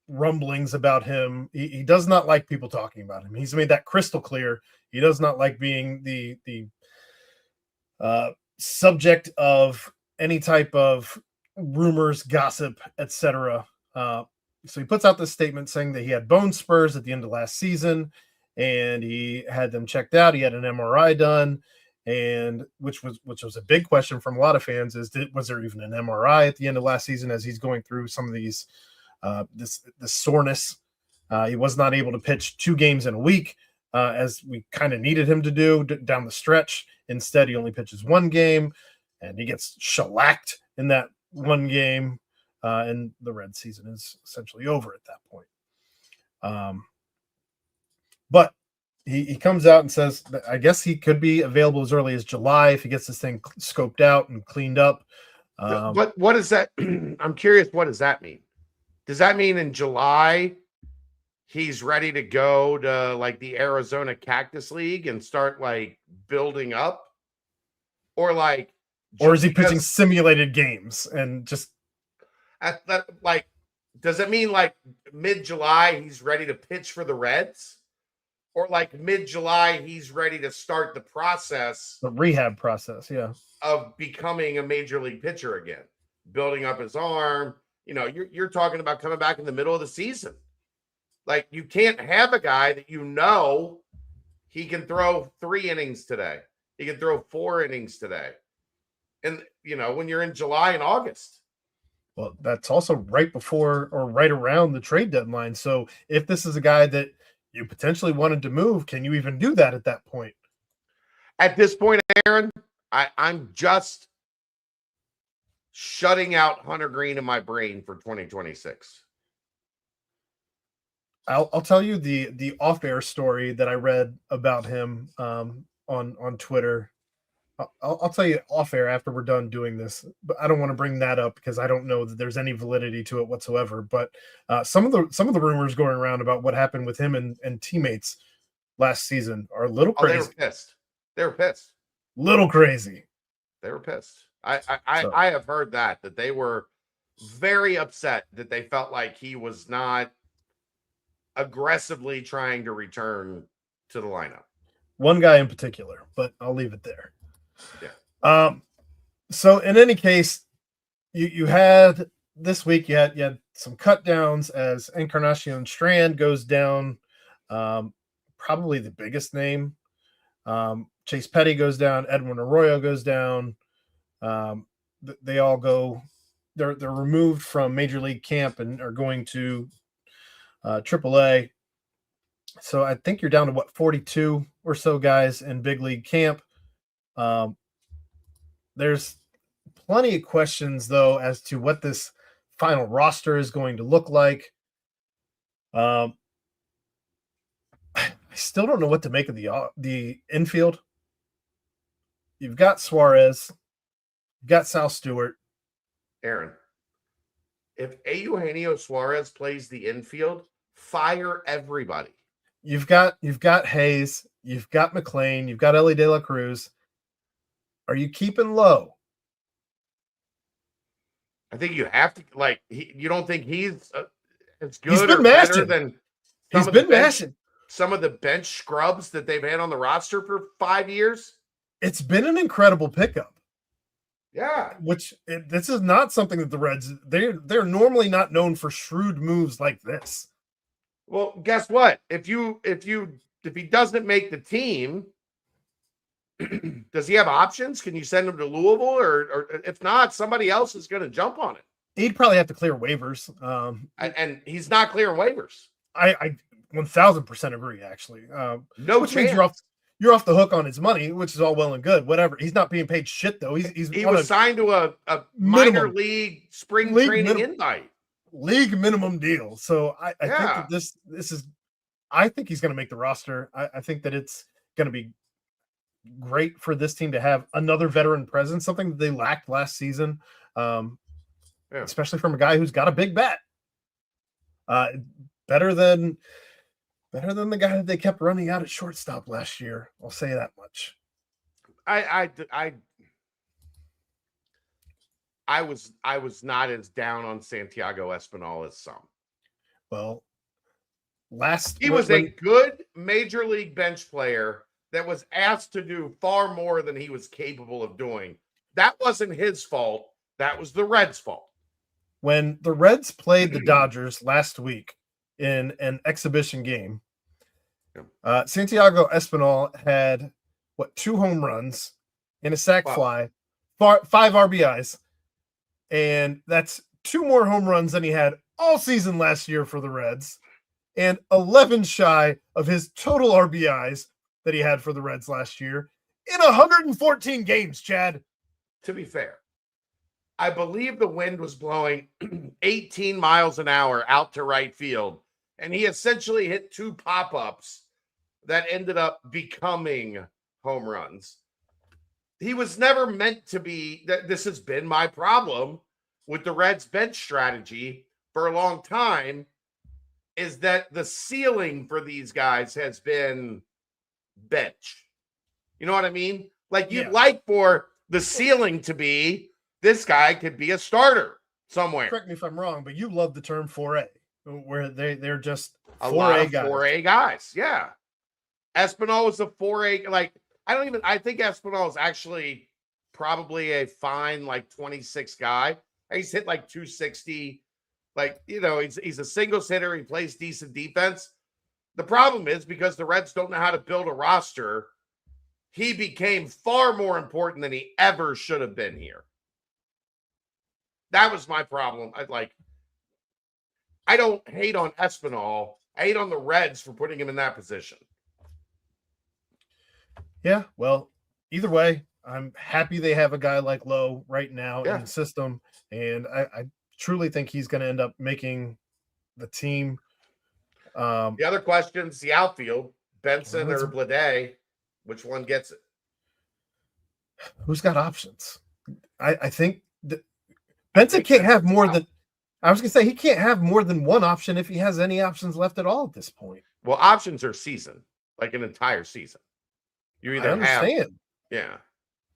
rumblings about him. He does not like people talking about him. He's made that crystal clear. He does not like being the subject of any type of rumors, gossip, etc. So he puts out this statement saying that he had bone spurs at the end of last season, and he had them checked out. He had an MRI done, and which was a big question from a lot of fans: was there even an MRI at the end of last season as he's going through some of these this soreness? He was not able to pitch 2 games in a week as we kind of needed him to do down the stretch. Instead, he only pitches 1 game, and he gets shellacked in that 1 game. And the Red season is essentially over at that point. But he comes out and says that I guess he could be available as early as July if he gets this thing scoped out and cleaned up. But what does that? I'm curious. What does that mean? Does that mean in July he's ready to go to like the Arizona Cactus League and start like building up, or like, or is he pitching simulated games and just like? Does it mean like mid-July he's ready to pitch for the Reds? Or like mid-July, he's ready to start the process, the rehab process, of becoming a major league pitcher again, building up his arm. You know, you're talking about coming back in the middle of the season. Like, you can't have a guy that you know he can throw 3 innings today. He can throw 4 innings today. And, you know, when you're in July and August. Well, that's also right before or right around the trade deadline. So if this is a guy that you potentially wanted to move, can you even do that at that point? At this point, Aaron, I'm just shutting out Hunter Green in my brain for 2026. I'll tell you the off-air story that I read about him on Twitter. I'll tell you off-air after we're done doing this, but I don't want to bring that up because I don't know that there's any validity to it whatsoever. But some of the rumors going around about what happened with him and teammates last season are a little crazy. They were pissed. They were pissed. Little crazy. They were pissed. I have heard that they were very upset that they felt like he was not aggressively trying to return to the lineup. One guy in particular, but I'll leave it there. Yeah. So in any case, you had this week, you had some cut downs as Encarnacion Strand goes down. Probably the biggest name. Chase Petty goes down. Edwin Arroyo goes down. They all go. They're removed from Major League camp and are going to AAA. So I think you're down to 42 or so guys in big league camp. There's plenty of questions though as to what this final roster is going to look like. I still don't know what to make of the infield. You've got Suarez, you've got Sal Stewart. Aaron, if Eugenio Suarez plays the infield, fire everybody. You've got Hayes, you've got McLean, you've got Ellie De La Cruz. Are you keeping low? I think you have to. Like, you don't think he's as good he's been or mashing. better than he's been mashing some of the bench scrubs that they've had on the roster for 5 years? It's been an incredible pickup. Yeah, this is not something that the Reds they're normally not known for shrewd moves like this. Well, guess what? If he doesn't make the team, does he have options? Can you send him to Louisville, or if not, somebody else is going to jump on it? He'd probably have to clear waivers, and he's not clearing waivers. I 1000% agree. Actually, no chance. You're off the hook on his money, which is all well and good. Whatever. He's not being paid shit though. He was signed to a minor league spring training invite. League minimum deal. So I think that this is. I think he's going to make the roster. I think that it's going to be great for this team to have another veteran presence, something that they lacked last season, especially from a guy who's got a big bat. Better than the guy that they kept running out at shortstop last year. I'll say that much. I was not as down on Santiago Espinal as some. Well, he was a good major league bench player that was asked to do far more than he was capable of doing that wasn't his fault. That was the Reds' fault. When the Reds played the Dodgers last week in an exhibition game, Santiago Espinal had, 2 home runs and a sac fly, 5 RBIs, and that's 2 more home runs than he had all season last year for the Reds, and 11 shy of his total RBIs that he had for the Reds last year in 114 games, Chad. To be fair, I believe the wind was blowing 18 miles an hour out to right field, and he essentially hit 2 pop-ups that ended up becoming home runs. He was never meant to be. This has been my problem with the Reds bench strategy for a long time, is that the ceiling for these guys has been bench. You know what I mean? Like, you'd like for the ceiling to be, this guy could be a starter somewhere. Correct me if I'm wrong, but you love the term 4A, where they're just 4A a lot of guys. 4A guys. Yeah. Espinal was a 4A. Like, I think Espinal is actually probably a fine, like, 26 guy. He's hit like 260. Like, he's a singles hitter. He plays decent defense. The problem is, because the Reds don't know how to build a roster, he became far more important than he ever should have been here. That was my problem. I don't hate on Espinal. I hate on the Reds for putting him in that position. Yeah, well, either way, I'm happy they have a guy like Lowe right now in the system, and I truly think he's going to end up making the team. The other question's the outfield, Benson or Blade. Which one gets it? Who's got options? I think that Benson can't have more than. I was going to say he can't have more than one option if he has any options left at all at this point. Well, options are season, like an entire season. You either have,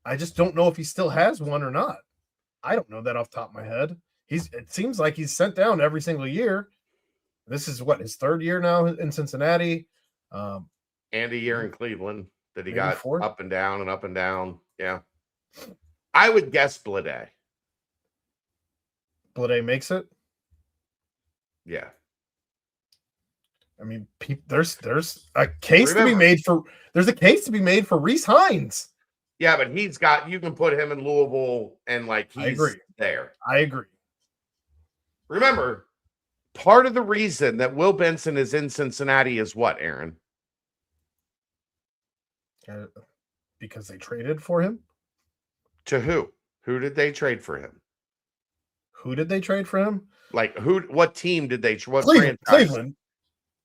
I just don't know if he still has one or not. I don't know that off the top of my head. It seems like he's sent down every single year. This is his 3rd year now in Cincinnati. And a year in Cleveland that he got 4? up and down and up and down. Yeah. I would guess Blade. Blade makes it? Yeah. I mean, there's a case to be made for Rhys Hines. Yeah, but you can put him in Louisville and he's there. I agree. Remember, part of the reason that Will Benson is in Cincinnati is what, Aaron? Because they traded for him? To who? Who did they trade for him? Who did they trade for him? Like, what team did they trade? Cleveland.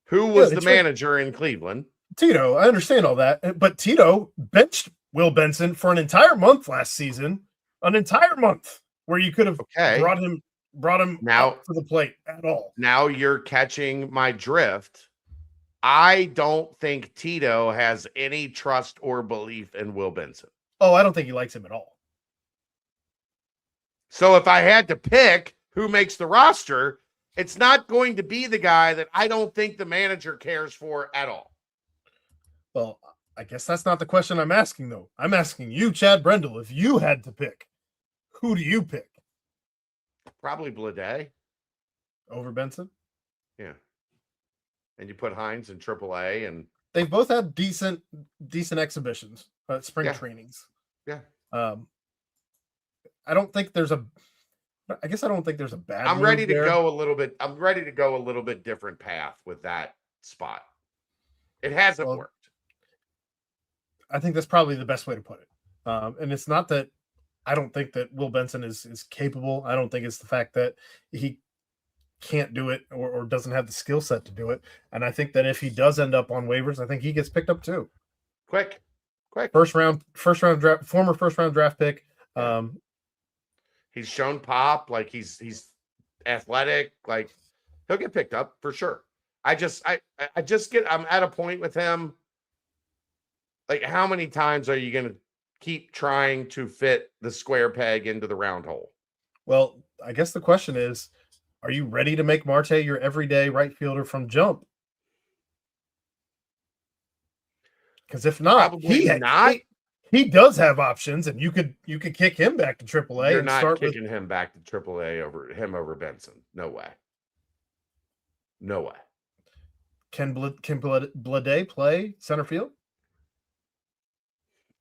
Who was the manager in Cleveland? Tito. I understand all that. But Tito benched Will Benson for an entire month last season. An entire month where you could have brought him now to the plate at all. Now you're catching my drift. I don't think Tito has any trust or belief in Will Benson. Oh, I don't think he likes him at all. So if I had to pick who makes the roster, it's not going to be the guy that I don't think the manager cares for at all. Well, I guess that's not the question I'm asking, though. I'm asking you, Chad Brendel, if you had to pick, who do you pick? Probably Blade. Over Benson? Yeah. And you put Hines in AAA, and they've both had decent exhibitions, spring trainings. Yeah. I don't think there's a bad. I'm ready to go a little bit different path with that spot. It hasn't worked. I think that's probably the best way to put it. And it's not that I don't think that Will Benson is capable. I don't think it's the fact that he can't do it or doesn't have the skill set to do it. And I think that if he does end up on waivers, I think he gets picked up too. Quick. First round draft, former first round draft pick. He's shown pop, like he's athletic, like he'll get picked up for sure. I'm at a point with him. Like, how many times are you going to keep trying to fit the square peg into the round hole? Well, I guess the question is, are you ready to make Marte your everyday right fielder from jump? Because if not, he does have options, and you could kick him back to AAA You're and not start kicking him back to AAA over Benson. No way. No way. Can Blade play center field?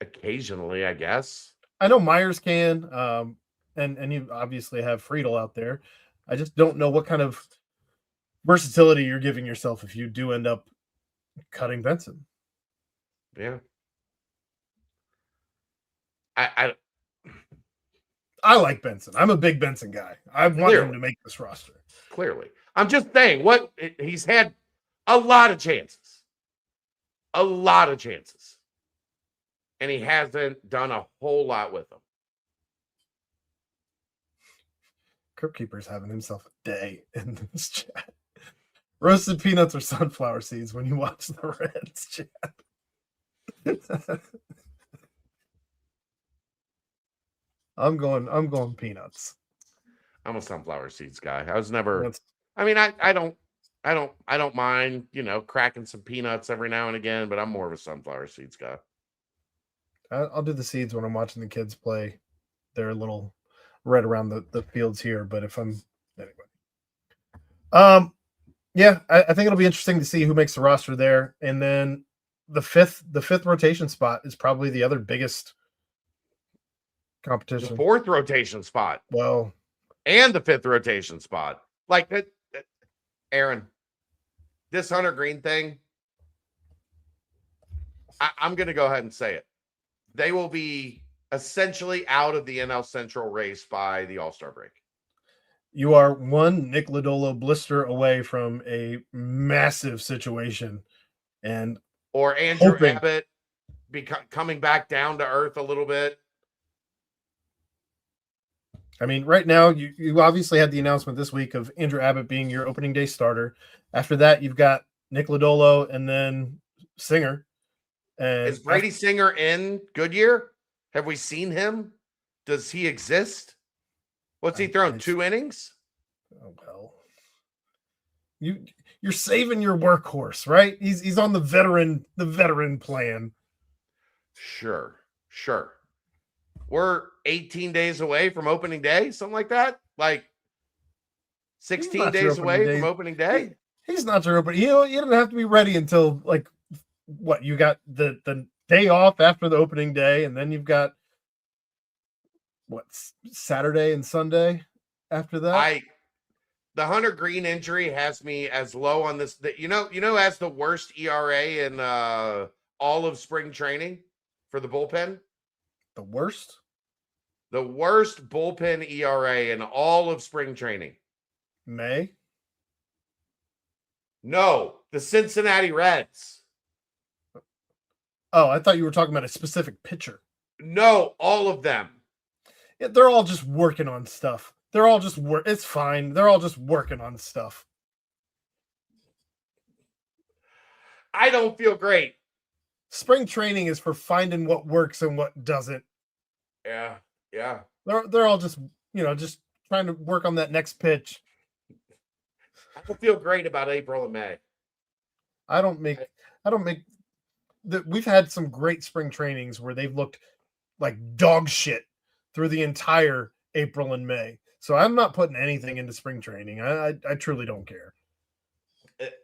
Occasionally, I guess. I know Myers can, and you obviously have Friedel out there. I just don't know what kind of versatility you're giving yourself if you do end up cutting Benson. Yeah. I like Benson. I'm a big Benson guy. I want him to make this roster. Clearly. I'm just saying he's had a lot of chances. A lot of chances. And he hasn't done a whole lot with them. Crypt Keeper's having himself a day in this chat. Roasted peanuts or sunflower seeds when you watch the Reds chat. I'm going peanuts. I'm a sunflower seeds guy. I was never. I mean, I don't mind, cracking some peanuts every now and again, but I'm more of a sunflower seeds guy. I'll do the seeds when I'm watching the kids play. They're a little red around the fields here, but if I'm anyway. Yeah, I think it'll be interesting to see who makes the roster there, and then the fifth rotation spot is probably the other biggest competition. The fourth rotation spot. Well, and the fifth rotation spot. Like that, Aaron, this Hunter Green thing, I'm going to go ahead and say it. They will be essentially out of the NL Central race by the All-Star break. You are one Nick Lodolo blister away from a massive situation. Or Andrew Abbott coming back down to earth a little bit. I mean, right now, you obviously had the announcement this week of Andrew Abbott being your opening day starter. After that, you've got Nick Lodolo and then Singer. And is Brady Singer in Goodyear? Have we seen him? Does he exist? What's he thrown? 2 innings? Oh, well. You're saving your workhorse, right? He's on the veteran plan. Sure. We're 18 days away from opening day, something like that. Like 16 days away from opening day. He's not your opening. You don't have to be ready until like what? You got the day off after the opening day, and then you've got what, Saturday and Sunday after that. The Hunter Green injury has me as low on this. As the worst ERA in all of spring training for the bullpen. The worst bullpen ERA in all of spring training. May? No, the Cincinnati Reds. Oh, I thought you were talking about a specific pitcher. No, all of them. Yeah, they're all just working on stuff. They're all just it's fine. They're all just working on stuff. I don't feel great. Spring training is for finding what works and what doesn't. Yeah. They're all just trying to work on that next pitch. I don't feel great about April and May. We've had some great spring trainings where they've looked like dog shit through the entire April and May. So I'm not putting anything into spring training. I truly don't care.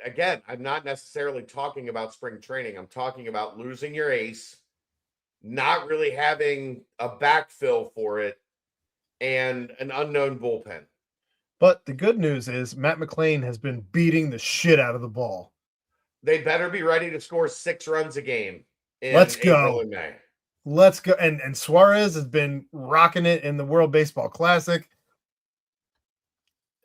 Again, I'm not necessarily talking about spring training. I'm talking about losing your ace, not really having a backfill for it, and an unknown bullpen. But the good news is Matt McLean has been beating the shit out of the ball. They better be ready to score 6 runs a game in Let's go. April and May. Let's go. And Suarez has been rocking it in the World Baseball Classic.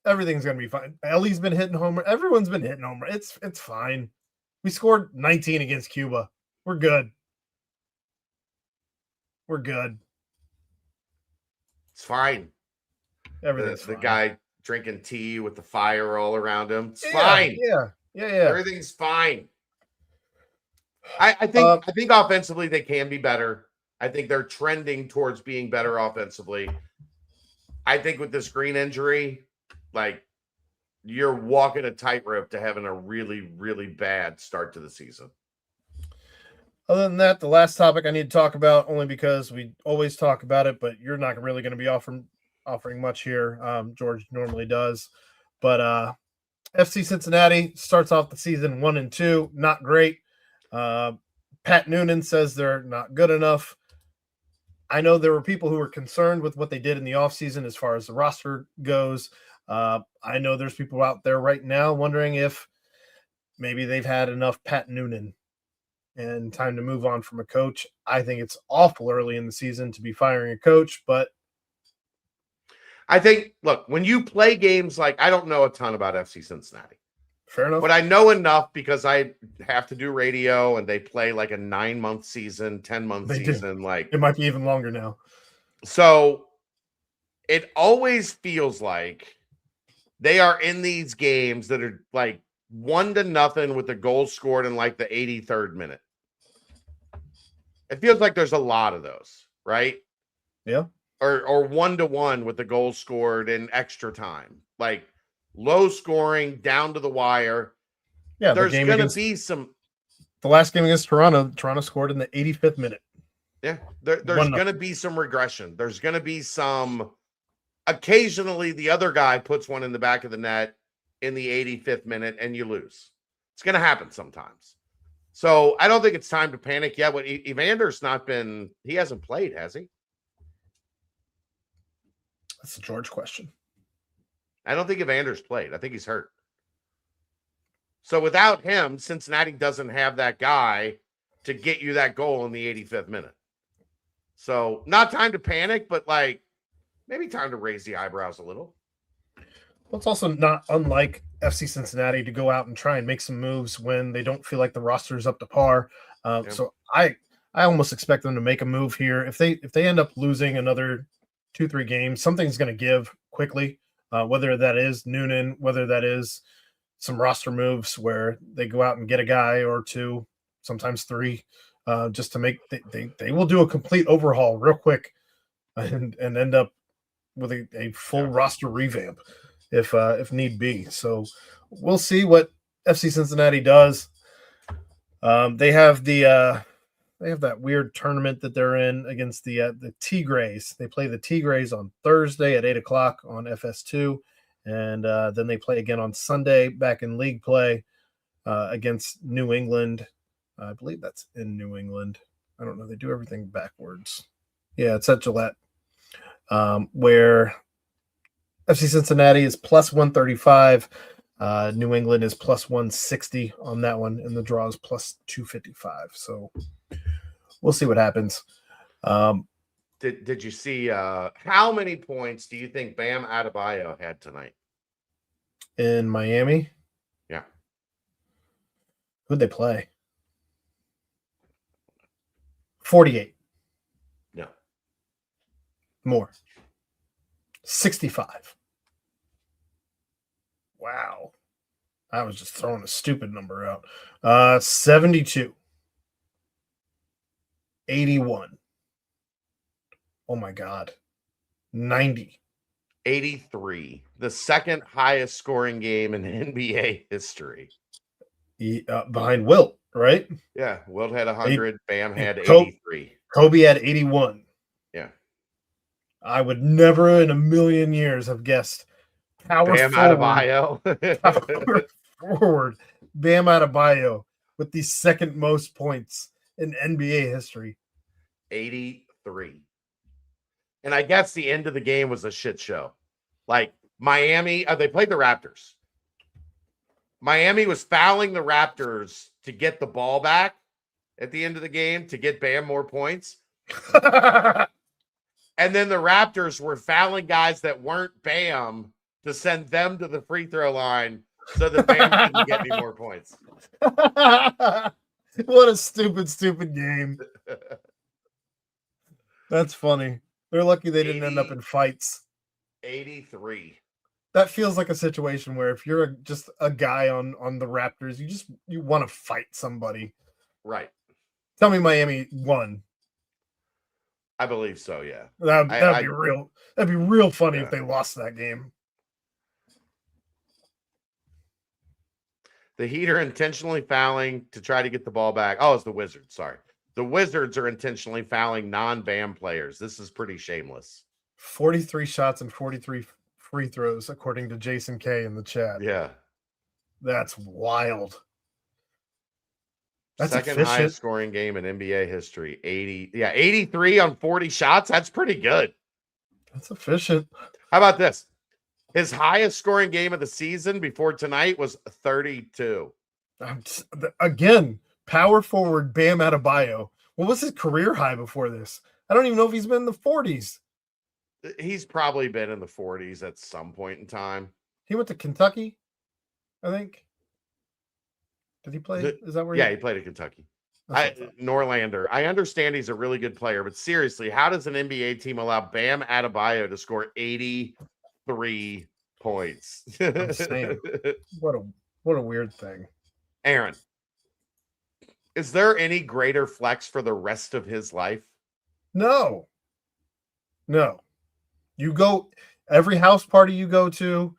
Everything's going to be fine. Ellie's been hitting homer. Everyone's been hitting homer. It's fine. We scored 19 against Cuba. We're good. It's fine. Everything's the fine. guy drinking tea with the fire all around him. It's fine. Yeah. Everything's fine. I think offensively they can be better. I think they're trending towards being better offensively. I think with this Green injury, like, you're walking a tightrope to having a really, really bad start to the season. Other than that, the last topic I need to talk about, only because we always talk about it, but you're not really going to be offering much here. George normally does, but FC Cincinnati starts off the season 1-2, not great. Pat Noonan says they're not good enough. I know there were people who were concerned with what they did in the offseason as far as the roster goes. I know there's people out there right now wondering if maybe they've had enough Pat Noonan and time to move on from a coach. I think it's awful early in the season to be firing a coach, but I think, look, when you play games like, I don't know a ton about FC Cincinnati. fair enough. But I know enough because I have to do radio and they play like a 9-month season, 10-month season. Like, it might be even longer now. So it always feels like they are in these games that are like 1-0 with a goal scored in like the 83rd minute. It feels like there's a lot of those, right? Yeah. Or 1-1 with the goal scored in extra time. Like low scoring, down to the wire. Yeah, there's going to be some. The last game against Toronto scored in the 85th minute. Yeah, there's going to be some regression. There's going to be some. Occasionally, the other guy puts one in the back of the net in the 85th minute, and you lose. It's going to happen sometimes. So I don't think it's time to panic yet. What Evander's not been. He hasn't played, has he? That's the George question. I don't think Evander's played. I think he's hurt. So without him, Cincinnati doesn't have that guy to get you that goal in the 85th minute. So not time to panic, but like maybe time to raise the eyebrows a little. Well, it's also not unlike FC Cincinnati to go out and try and make some moves when they don't feel like the roster is up to par. So I almost expect them to make a move here. If they end up losing another 2-3 games, something's going to give quickly. Whether that is Noonan, whether that is some roster moves where they go out and get a guy or two, sometimes 3, just to make they will do a complete overhaul real quick and end up with a full roster revamp if need be. So we'll see what FC Cincinnati does. They have that weird tournament that they're in against the Tigres. They play the Tigres on Thursday at 8:00 on FS2, and then they play again on Sunday back in league play against New England. I believe that's in New England. I don't know. They do everything backwards. Yeah, it's at Gillette, where FC Cincinnati is plus 135. New England is plus 160 on that one, and the draw is plus 255. So we'll see what happens. Did you see how many points do you think Bam Adebayo had tonight in Miami? Yeah. Who'd they play? 48. No. More. 65. Wow. I was just throwing a stupid number out. 72. 81. Oh my God. 90. 83. The second highest scoring game in NBA history. Behind Wilt, right? Yeah. Wilt had 100. Bam had 83. Kobe had 81. Yeah. I would never in a million years have guessed power forward Bam Adebayo with the second most points in NBA history. 83. And I guess the end of the game was a shit show. Like Miami, they played the Raptors. Miami was fouling the Raptors to get the ball back at the end of the game to get Bam more points. And then the Raptors were fouling guys that weren't Bam to send them to the free throw line so that Bam didn't get any more points. What a stupid game. That's funny. They're lucky they didn't end up in fights. 83. That feels like a situation where if you're just a guy on the Raptors, you want to fight somebody. Right. Tell me Miami won. I believe so, yeah. That'd be real. That'd be real funny if they lost that game. The Heat are intentionally fouling to try to get the ball back. Oh, it's the Wizards. Sorry. The Wizards are intentionally fouling non-BAM players. This is pretty shameless. 43 shots and 43 free throws, according to Jason K in the chat. Yeah. That's wild. That's Second efficient. highest scoring game in NBA history. 83 on 40 shots. That's pretty good. That's efficient. How about this? His highest scoring game of the season before tonight was 32. Again, power forward Bam Adebayo. What was his career high before this? I don't even know if he's been in the 40s. He's probably been in the 40s at some point in time. He went to Kentucky, I think. Did he play? Is that where? Yeah, he played at Kentucky. Norlander. I understand he's a really good player, but seriously, how does an NBA team allow Bam Adebayo to score 83 points? I'm saying, what a weird thing. Aaron, is there any greater flex for the rest of his life? No. You go every house party you go to,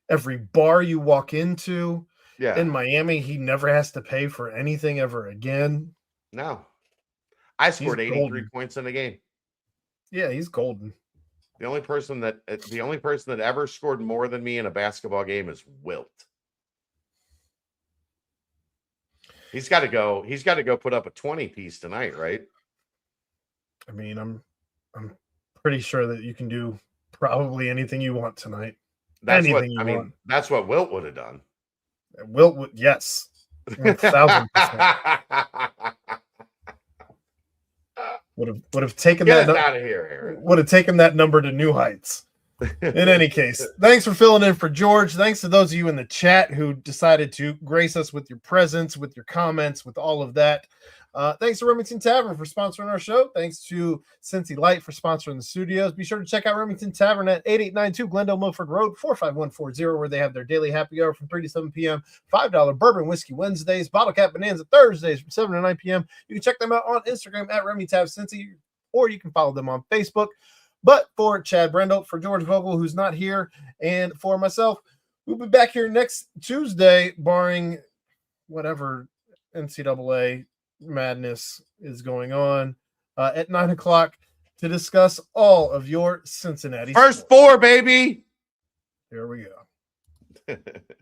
every bar you walk into. Yeah. In Miami, he never has to pay for anything ever again. No. I scored 83 points in a game. Yeah, he's golden. The only person that ever scored more than me in a basketball game is Wilt. He's got to go put up a 20 piece tonight, right? I mean, I'm pretty sure that you can do probably anything you want tonight. That's what Wilt would have done. Wilt would, yes. 1,000%. Would have taken Get that out of here, Aaron. Would have taken that number to new heights. In any case, thanks for filling in for George. Thanks to those of you in the chat who decided to grace us with your presence, with your comments, with all of that. Thanks to Remington Tavern for sponsoring our show. Thanks to Cincy Light for sponsoring the studios. Be sure to check out Remington Tavern at 8892 Glendale Milford Road, 45140, where they have their daily happy hour from 3 to 7 p.m. $5 bourbon whiskey Wednesdays, bottle cap bonanza Thursdays from 7 to 9 p.m. You can check them out on Instagram at RemyTavCincy, or you can follow them on Facebook. But for Chad Brendel, for George Vogel, who's not here, and for myself, we'll be back here next Tuesday, barring whatever NCAA madness is going on at 9 o'clock to discuss all of your Cincinnati First sports. 4, baby. Here we go.